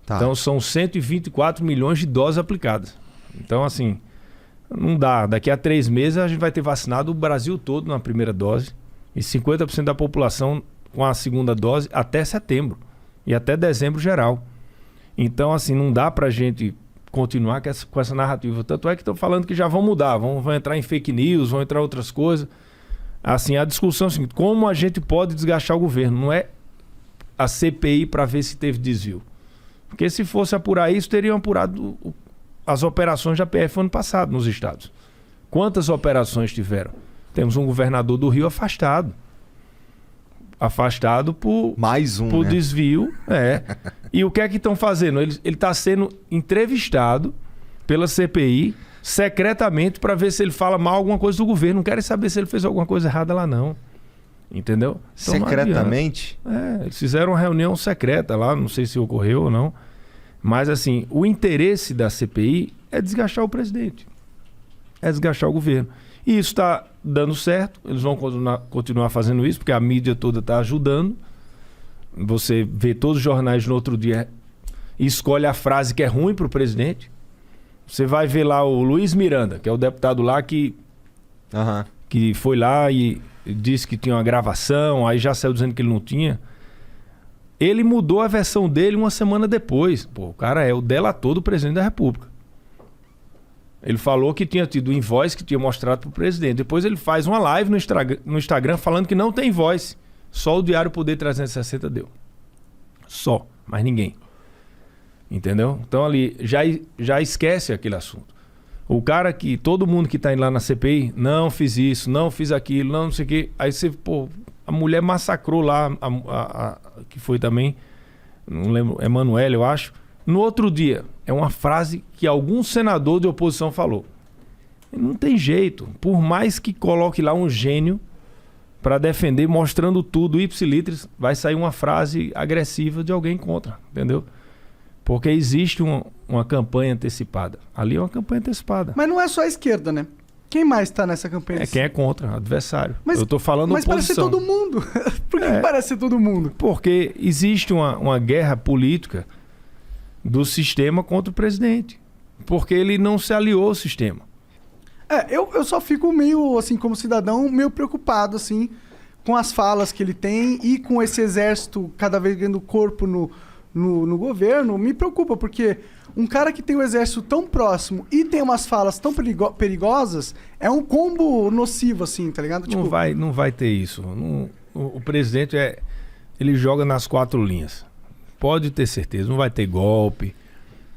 Tá. Então são 124 milhões de doses aplicadas. Então, assim, não dá. Daqui a 3 meses a gente vai ter vacinado o Brasil todo na primeira dose e 50% da população com a segunda dose até setembro e até dezembro geral. Então, assim, não dá pra gente continuar com essa narrativa. Tanto é que estão falando que já vão mudar, vão entrar em fake news, vão entrar outras coisas. Assim, a discussão é a seguinte, como a gente pode desgastar o governo? Não é a CPI para ver se teve desvio. Porque se fosse apurar isso, teriam apurado as operações da PF ano passado nos estados. Quantas operações tiveram? Temos um governador do Rio afastado. Afastado por né? desvio. E o que é que estão fazendo? Ele está sendo entrevistado pela CPI secretamente para ver se ele fala mal alguma coisa do governo. Não querem saber se ele fez alguma coisa errada lá, não. Entendeu? Então, secretamente? Eles fizeram uma reunião secreta lá, não sei se ocorreu ou não. Mas, assim, o interesse da CPI é desgastar o presidente. É desgastar o governo. E isso está dando certo, eles vão continuar fazendo isso, porque a mídia toda está ajudando. Você vê todos os jornais no outro dia e escolhe a frase que é ruim para o presidente. Você vai ver lá o Luiz Miranda, que é o deputado lá que foi lá e disse que tinha uma gravação, aí já saiu dizendo que ele não tinha. Ele mudou a versão dele uma semana depois. Pô, o cara é o delator do presidente da República. Ele falou que tinha tido invoice que tinha mostrado para o presidente. Depois ele faz uma live no Instagram falando que não tem invoice. Só o Diário Poder 360 deu. Só, mais ninguém. Entendeu? Então ali já esquece aquele assunto. O cara que, todo mundo que está indo lá na CPI, não fiz isso, não fiz aquilo, não sei o quê. Aí você, pô, a mulher massacrou lá, que foi também, não lembro, Emanuele, eu acho. No outro dia, é uma frase que algum senador de oposição falou. Não tem jeito. Por mais que coloque lá um gênio para defender, mostrando tudo, ipsilitris, vai sair uma frase agressiva de alguém contra, entendeu? Porque existe uma campanha antecipada. Ali é uma campanha antecipada. Mas não é só a esquerda, né? Quem mais tá nessa campanha? Quem é contra, adversário. Eu tô falando oposição. Mas parece ser todo mundo. Por que parece ser todo mundo? Porque existe uma guerra política do sistema contra o presidente. Porque ele não se aliou ao sistema. Eu só fico meio, assim, como cidadão, meio preocupado, assim, com as falas que ele tem e com esse exército cada vez ganhando corpo no governo. Me preocupa, porque um cara que tem o exército tão próximo e tem umas falas tão perigosas é um combo nocivo, assim, tá ligado? Tipo... Não vai ter isso. O presidente, ele joga nas 4 linhas. Pode ter certeza, não vai ter golpe,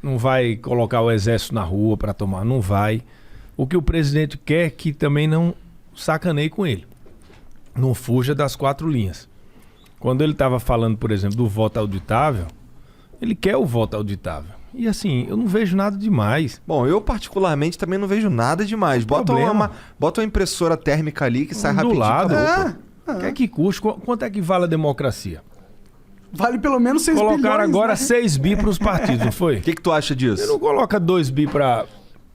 não vai colocar o exército na rua para tomar, não vai. O que o presidente quer é que também não sacaneie com ele. Não fuja das 4 linhas. Quando ele estava falando, por exemplo, do voto auditável, ele quer o voto auditável. E assim, eu não vejo nada demais. Bom, eu particularmente também não vejo nada demais. Bota uma impressora térmica ali que sai rapidinho. Do lado. Quer que custe? Quanto é que vale a democracia? Vale pelo menos 6 bilhões. Colocaram agora 6 bi para os partidos, não foi? O que tu acha disso? Você não coloca 2 bi para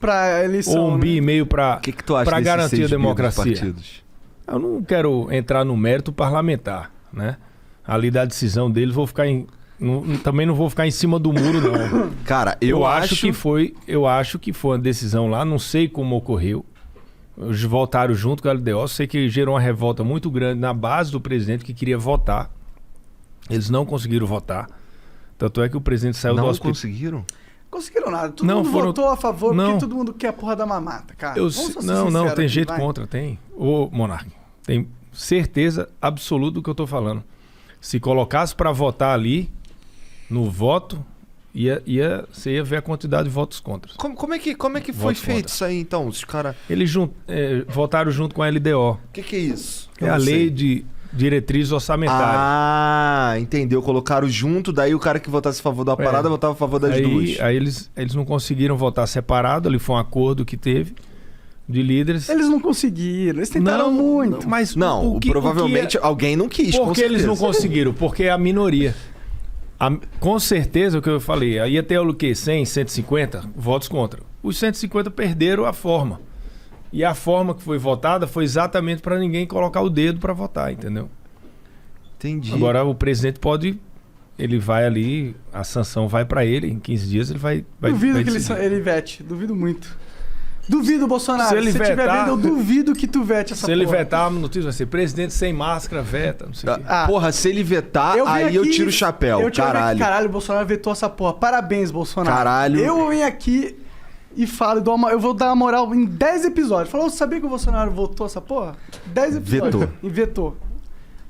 pra eleição. Ou 1,5 bi para O que tu acha para desses garantir 6 a bi dos democracia. partidos? Eu não quero entrar no mérito parlamentar, né? Ali da decisão deles, também não vou ficar em cima do muro, não. Cara, eu acho que foi uma decisão lá, não sei como ocorreu. Eles votaram junto com a LDO, sei que gerou uma revolta muito grande na base do presidente que queria votar. Eles não conseguiram votar. Tanto é que o presidente saiu do não hospital. conseguiram. Conseguiram nada. Todo Não, mundo foram- votou a favor Não. porque todo mundo quer a porra da mamata, cara. Vamos ser Não, sinceros tem aqui, jeito vai. contra, tem. Ô, Monark, tem certeza absoluta do que eu tô falando. Se colocasse para votar ali, no voto, você ia ver a quantidade de votos contra. Como é que foi Votos feito contra. isso aí, então? Os caras... Eles votaram junto com a LDO. O que é isso? É a lei de diretrizes orçamentárias. Ah, entendeu. Colocaram junto, daí o cara que votasse a favor da parada votava a favor das duas. Aí eles não conseguiram votar separado, ali foi um acordo que teve de líderes. Eles não conseguiram, eles tentaram muito. Mas Não, provavelmente alguém não quis, Por com que eles não certeza. conseguiram? Porque é a minoria. Com certeza, o que eu falei, aí ia ter o quê? 100, 150 votos contra. Os 150 perderam a forma. E a forma que foi votada foi exatamente para ninguém colocar o dedo para votar, entendeu? Entendi. Agora o presidente pode... Ele vai ali, a sanção vai para ele, em 15 dias ele vai Duvido vai que decidir. ele vete, duvido muito. Duvido, Bolsonaro. Se ele você estiver vetar- vendo, eu duvido que tu vete essa Se ele porra. vetar, a notícia vai ser presidente sem máscara, veta, não sei o quê. Ah, Porra, se ele vetar, eu venho aí eu aqui- tiro o chapéu. Eu tiro Caralho. Caralho, o Bolsonaro vetou essa porra. Parabéns, Bolsonaro. Caralho. Eu venho aqui e falo, eu vou dar uma moral em 10 episódios. Falou, sabia que o Bolsonaro votou essa porra? 10 episódios. Vetou. E vetou.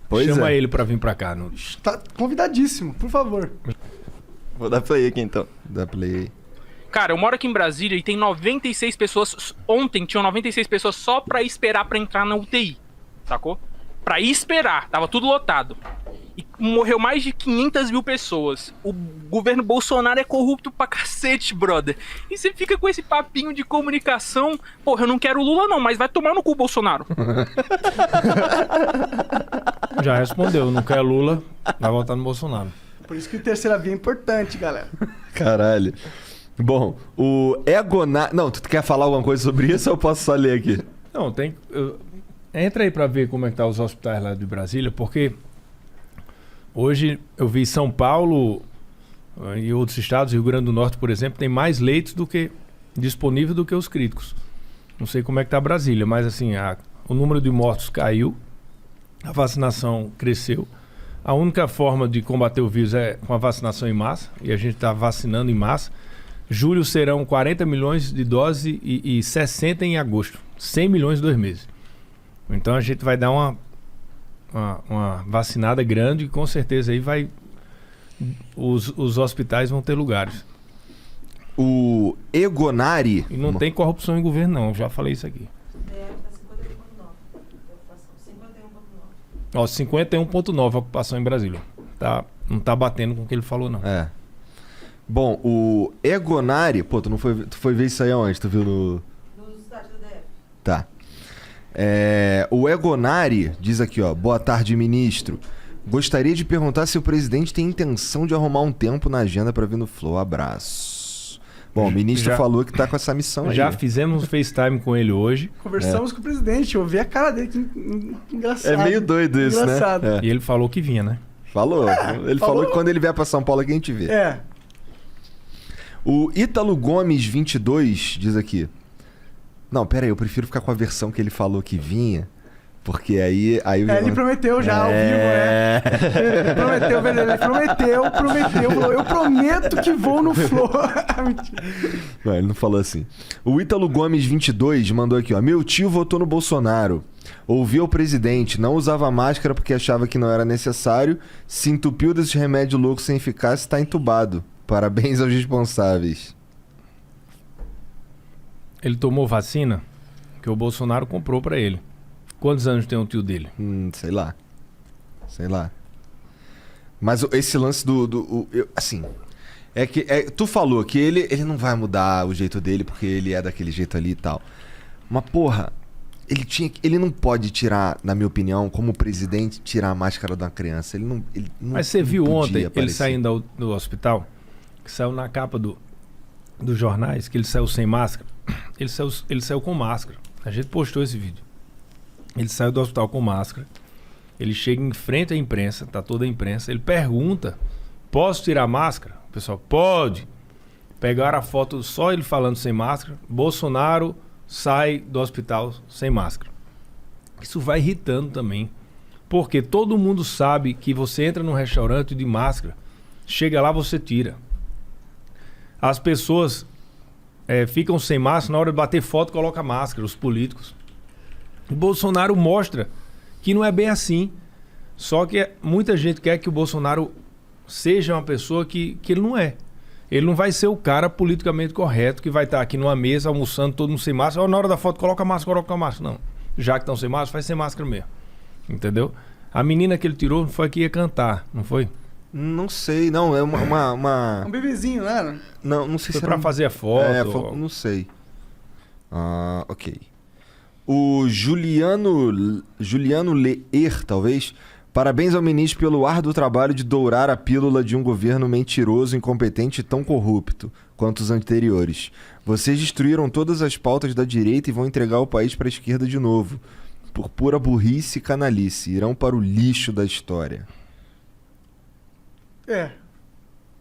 Pois Chama é. ele para vir para cá. No... Tá convidadíssimo, por favor. Vou dar play aqui então. Dá play aí. Cara, eu moro aqui em Brasília e tem 96 pessoas. Ontem tinham 96 pessoas só pra esperar pra entrar na UTI. Sacou? Pra ir esperar. Tava tudo lotado. E morreu mais de 500 mil pessoas. O governo Bolsonaro é corrupto pra cacete, brother. E você fica com esse papinho de comunicação. Porra, eu não quero o Lula não, mas vai tomar no cu, Bolsonaro. Já respondeu, não quer Lula, vai votar no Bolsonaro. Por isso que o terceira via é importante, galera. Caralho. Bom, o Egonari... Não, tu quer falar alguma coisa sobre isso ou eu posso só ler aqui? Não, entra aí para ver como é que tá os hospitais lá de Brasília, porque hoje eu vi São Paulo e outros estados, Rio Grande do Norte, por exemplo, tem mais leitos disponível do que os críticos. Não sei como é que tá Brasília, mas assim, o número de mortos caiu, a vacinação cresceu. A única forma de combater o vírus é com a vacinação em massa, e a gente está vacinando em massa. Julho serão 40 milhões de doses e 60 em agosto. 100 milhões em 2 meses. Então a gente vai dar uma vacinada grande e com certeza aí os hospitais vão ter lugares. O Egonari... E não tem corrupção em governo não, já falei isso aqui. Ó, 51,9 a ocupação em Brasília. Não tá batendo com o que ele falou não. É. Bom, o Egonari... Pô, tu foi ver isso aí aonde? Tu viu no... No estádio do DF. Tá. O Egonari diz aqui, ó. Boa tarde, ministro. Gostaria de perguntar se o presidente tem intenção de arrumar um tempo na agenda para vir no Flow. Abraço. Bom, o ministro falou que tá com essa missão aí. Já fizemos um FaceTime com ele hoje Conversamos com o presidente, eu vi a cara dele, que engraçado. É meio doido isso, Engraçado. né? e ele falou que vinha, né? Falou. Ele falou que quando ele vier pra São Paulo aqui a gente vê. É. O Ítalo Gomes 22 diz aqui. Não, pera aí, eu prefiro ficar com a versão que ele falou que vinha, porque aí Ele prometeu já ao vivo, né? Ele prometeu, velho. Ele prometeu. Falou, eu prometo que vou no Flow. Mentira. Não, ele não falou assim. O Ítalo Gomes 22 mandou aqui, ó. Meu tio votou no Bolsonaro. Ouvia o presidente, não usava máscara porque achava que não era necessário, se entupiu desse remédio louco sem eficácia e está entubado. Parabéns aos responsáveis. Ele tomou vacina que o Bolsonaro comprou pra ele. Quantos anos tem o tio dele? Sei lá. Mas esse lance assim... tu falou que ele não vai mudar o jeito dele porque ele é daquele jeito ali e tal. Mas, porra, ele não pode tirar, na minha opinião, como presidente, tirar a máscara de uma criança. Ele não Mas você não viu podia ontem ele aparecer. saindo do hospital? Que saiu na capa dos jornais, que ele saiu sem máscara. ele saiu com máscara. A gente postou esse vídeo. Ele saiu do hospital com máscara. Ele chega em frente à imprensa, tá toda a imprensa. Ele pergunta, posso tirar a máscara? O pessoal, pode. Pegaram a foto só ele falando sem máscara. Bolsonaro sai do hospital sem máscara. Isso vai irritando também. Porque todo mundo sabe que você entra num restaurante de máscara, chega lá, você tira. As pessoas ficam sem máscara, na hora de bater foto, coloca máscara, os políticos. O Bolsonaro mostra que não é bem assim. Só que muita gente quer que o Bolsonaro seja uma pessoa que ele não é. Ele não vai ser o cara politicamente correto que vai estar aqui numa mesa almoçando, todo mundo sem máscara. Na hora da foto, coloca máscara. Não. Já que estão sem máscara, faz sem máscara mesmo. Entendeu? A menina que ele tirou foi que ia cantar, não foi? Não sei, não. É uma... Um bebezinho, né? Não sei Foi se pra fazer a foto. Não sei. Ok. O Juliano Leer, talvez. Parabéns ao ministro pelo árduo trabalho de dourar a pílula de um governo mentiroso, incompetente e tão corrupto quanto os anteriores. Vocês destruíram todas as pautas da direita e vão entregar o país para a esquerda de novo. Por pura burrice e canalice. Irão para o lixo da história.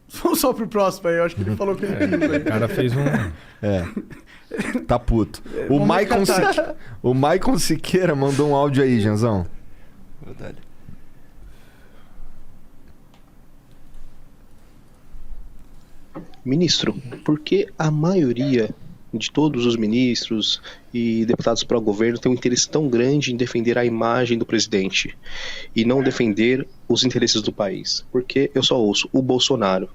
Vamos só pro próximo aí. Eu acho que ele falou que ele quis. O cara fez um... Tá puto. O Maicon Siqueira mandou um áudio aí, Janzão. Verdade. Ministro, por que a maioria de todos os ministros e deputados para o governo tem um interesse tão grande em defender a imagem do presidente e não defender os interesses do país? Porque eu só ouço o Bolsonaro,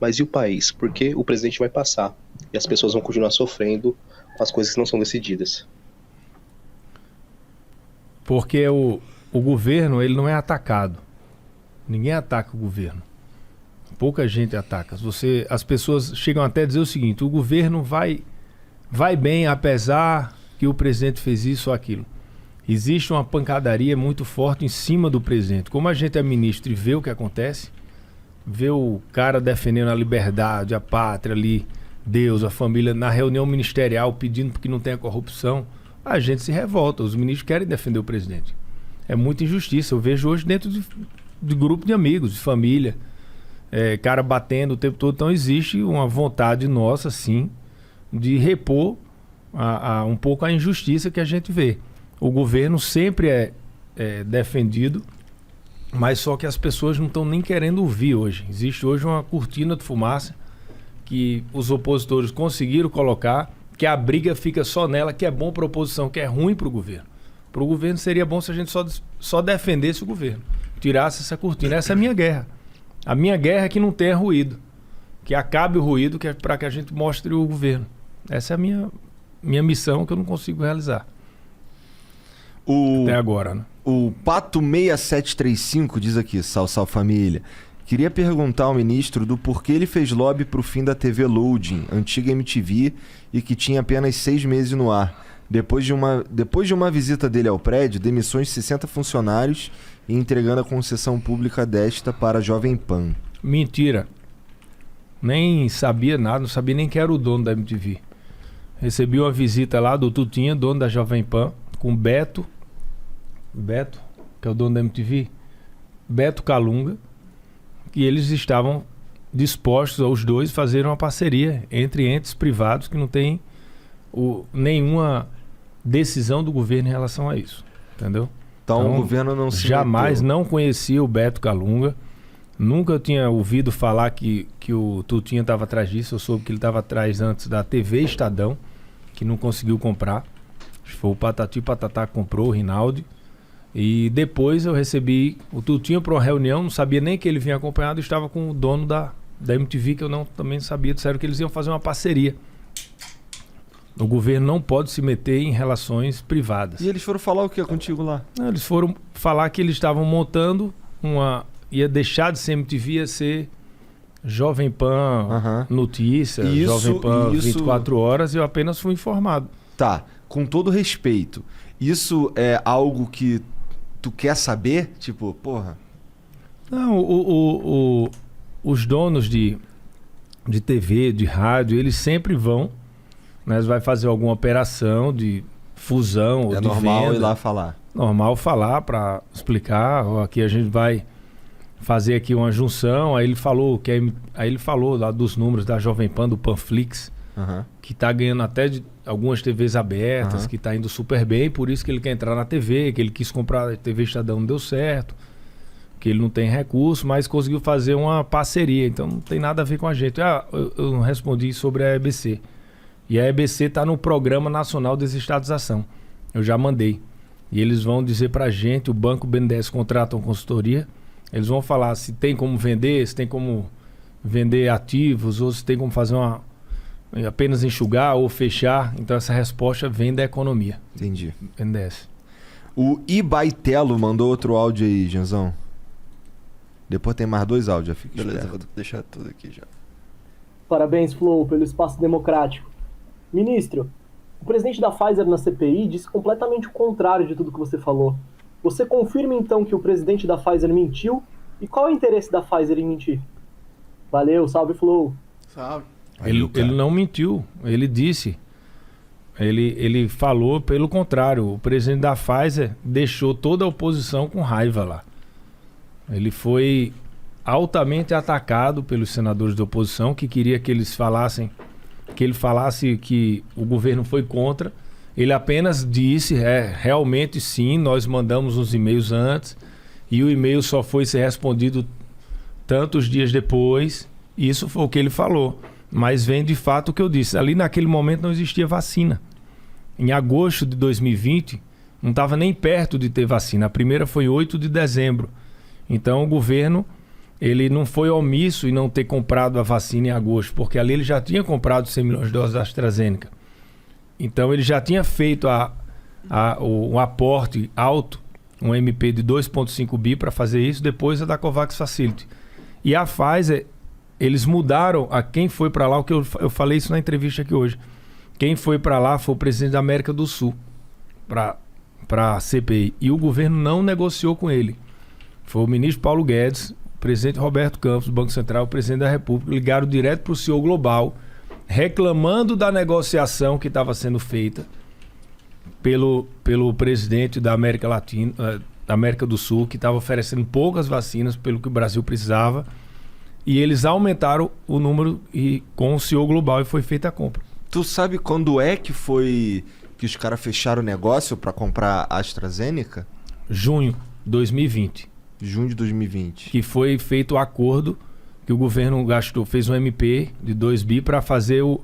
mas e o país? Porque o presidente vai passar e as pessoas vão continuar sofrendo com as coisas que não são decididas. Porque o governo, ele não é atacado. Ninguém ataca o governo. Pouca gente ataca. As pessoas chegam até a dizer o seguinte: o governo vai bem, apesar que o presidente fez isso ou aquilo. Existe uma pancadaria muito forte em cima do presidente. Como a gente é ministro e vê o que acontece, vê o cara defendendo a liberdade, a pátria ali, Deus, a família, na reunião ministerial pedindo que não tenha corrupção, a gente se revolta. Os ministros querem defender o presidente. É muita injustiça. Eu vejo hoje dentro de grupo de amigos, de família, cara batendo o tempo todo. Então existe uma vontade nossa, sim, de repor um pouco a injustiça que a gente vê. O governo sempre é defendido, mas só que as pessoas não estão nem querendo ouvir hoje. Existe hoje uma cortina de fumaça que os opositores conseguiram colocar, que a briga fica só nela, que é bom para a oposição, que é ruim para o governo. Para o governo seria bom se a gente só defendesse o governo, tirasse essa cortina. Essa é a minha guerra. A minha guerra é que não tenha ruído, que acabe o ruído, que é para que a gente mostre o governo. Essa é a minha missão, que eu não consigo realizar. Até agora, né? O Pato6735 diz aqui, salve família. Queria perguntar ao ministro do porquê ele fez lobby pro fim da TV Loading, antiga MTV, e que tinha apenas 6 meses no ar. Depois de uma visita dele ao prédio, demissões de 60 funcionários e entregando a concessão pública desta para a Jovem Pan. Mentira. Nem sabia nada, não sabia nem que era o dono da MTV. Recebi uma visita lá do Tutinha, dono da Jovem Pan, com Beto, que é o dono da MTV, Beto Calunga, e eles estavam dispostos, aos dois, a fazer uma parceria entre entes privados que não tem nenhuma decisão do governo em relação a isso, entendeu? Então o governo não se jamais meteu. Não conhecia o Beto Calunga, nunca tinha ouvido falar que o Tutinha estava atrás disso. Eu soube que ele estava atrás antes da TV Estadão, que não conseguiu comprar. Foi o Patati Patatá que comprou, o Rinaldi. E depois eu recebi o Tutinha para uma reunião, não sabia nem que ele vinha acompanhado, estava com o dono da MTV, que eu também sabia. Disseram que eles iam fazer uma parceria. O governo não pode se meter em relações privadas. E eles foram falar o que contigo lá? Não, eles foram falar que eles estavam montando ia deixar de ser MTV, ia ser Jovem Pan Notícia, Jovem Pan 24 horas, e eu apenas fui informado. Tá, com todo respeito, isso é algo que tu quer saber? Tipo, porra... Não, os donos de TV, de rádio, eles sempre vão Nós vai fazer alguma operação de fusão ou É de normal venda. ir lá falar. Normal falar para explicar. Ó, aqui a gente vai fazer aqui uma junção. Aí ele falou lá dos números da Jovem Pan, do Panflix, Aham. que tá ganhando até de algumas TVs abertas, Aham. que tá indo super bem, por isso que ele quer entrar na TV, que ele quis comprar a TV Estadão, não deu certo, que ele não tem recurso, mas conseguiu fazer uma parceria, então não tem nada a ver com a gente. Eu não respondi sobre a EBC. E a EBC tá no Programa Nacional de Desestatização. Eu já mandei. E eles vão dizer pra gente, o Banco BNDES contrata uma consultoria, eles vão falar se tem como vender, se tem como vender ativos, ou se tem como fazer apenas enxugar ou fechar. Então essa resposta vem da economia. Entendi. BNDES. O Ibaitelo mandou outro áudio aí, Janzão. Depois tem mais 2 áudios, já fica Beleza, esperto. vou deixar tudo aqui já. Parabéns, Flow, pelo espaço democrático. Ministro, o presidente da Pfizer na CPI disse completamente o contrário de tudo que você falou. Você confirma então que o presidente da Pfizer mentiu? E qual é o interesse da Pfizer em mentir? Valeu, salve, Flow. Salve. Ele não mentiu, ele disse. Ele falou pelo contrário. O presidente da Pfizer deixou toda a oposição com raiva lá. Ele foi altamente atacado pelos senadores da oposição que queria que ele falasse que o governo foi contra. Ele apenas disse, realmente sim, nós mandamos os e-mails antes e o e-mail só foi ser respondido tantos dias depois. Isso foi o que ele falou. Mas vem de fato o que eu disse. Ali naquele momento não existia vacina. Em agosto de 2020, não estava nem perto de ter vacina. A primeira foi 8 de dezembro. Então o governo ele não foi omisso em não ter comprado a vacina em agosto, porque ali ele já tinha comprado 100 milhões de doses da AstraZeneca. Então ele já tinha feito um aporte alto, um MP de 2,5 bi para fazer isso, depois a da COVAX Facility. E a Pfizer, eles mudaram a quem foi para lá, o que eu falei isso na entrevista aqui hoje. Quem foi para lá foi o presidente da América do Sul, para a CPI. E o governo não negociou com ele. Foi o ministro Paulo Guedes, o presidente Roberto Campos, do Banco Central, o presidente da República, ligaram direto para o CEO Global, reclamando da negociação que estava sendo feita pelo presidente da América Latina, da América do Sul, que estava oferecendo poucas vacinas pelo que o Brasil precisava. E eles aumentaram o número com o CEO Global e foi feita a compra. Tu sabe quando é que foi que os caras fecharam o negócio pra comprar a AstraZeneca? Junho de 2020. Junho de 2020. Que foi feito o acordo que o governo fez um MP de 2 bi para fazer o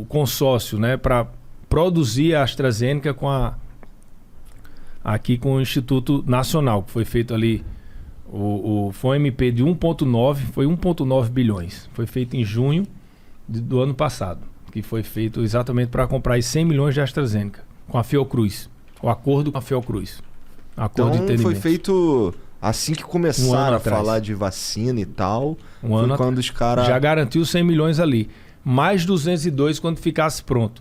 consórcio, né, para produzir a AstraZeneca aqui com o Instituto Nacional, que foi feito ali. Foi um MP de 1,9, foi 1,9 bilhões. Foi feito em junho do ano passado, que foi feito exatamente para comprar os 100 milhões de AstraZeneca, com a Fiocruz. O acordo com a Fiocruz. Acordo de Então foi entendimento. feito assim que começaram a atrás. falar de vacina e tal. Um ano quando os caras... Já garantiu 100 milhões ali. Mais 202 quando ficasse pronto.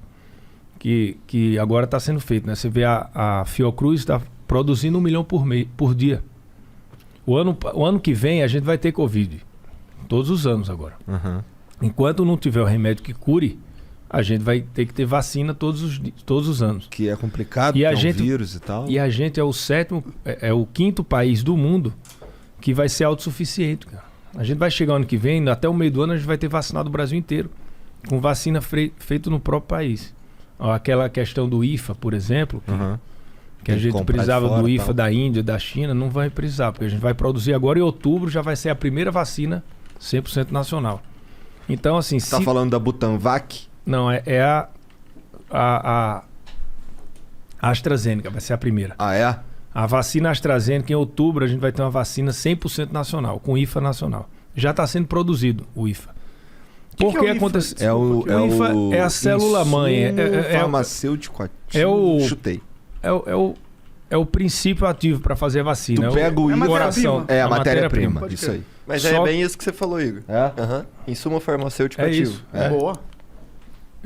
Que agora está sendo feito, né? Você vê a Fiocruz está produzindo 1 milhão por dia. O ano que vem a gente vai ter Covid. Todos os anos agora. Uhum. Enquanto não tiver o remédio que cure, a gente vai ter que ter vacina todos os anos. Que é complicado, E que a é um gente- vírus e tal. E a gente é o 5º país do mundo que vai ser autossuficiente, cara. A gente vai chegar ano que vem, até o meio do ano a gente vai ter vacinado o Brasil inteiro. Com vacina feita no próprio país. Ó, aquela questão do IFA, por exemplo, Uhum. que a Tem que gente comprar de precisava fora do e IFA tal. da Índia, da China, não vai precisar, porque a gente vai produzir agora em outubro, já vai ser a primeira vacina 100% nacional. Então, assim, Tá falando da Butanvac? Não, é a AstraZeneca, vai ser a primeira. Ah, é? A vacina AstraZeneca, em outubro, a gente vai ter uma vacina 100% nacional, com IFA nacional. Já está sendo produzido o IFA. Por que que é o IFA? acontece? É o IFA é a célula-mãe. insumo farmacêutico ativo. é o- Chutei. É o princípio ativo para fazer a vacina. Tu pega o é IFA... matéria-prima. É, a matéria-prima. Pode Isso crer. aí. Mas Só- é bem isso que você falou, Igor. É? Aham. Insumo farmacêutico É ativo. isso. É. Boa.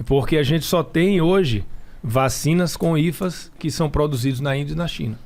Porque a gente só tem hoje vacinas com IFAs que são produzidos na Índia e na China.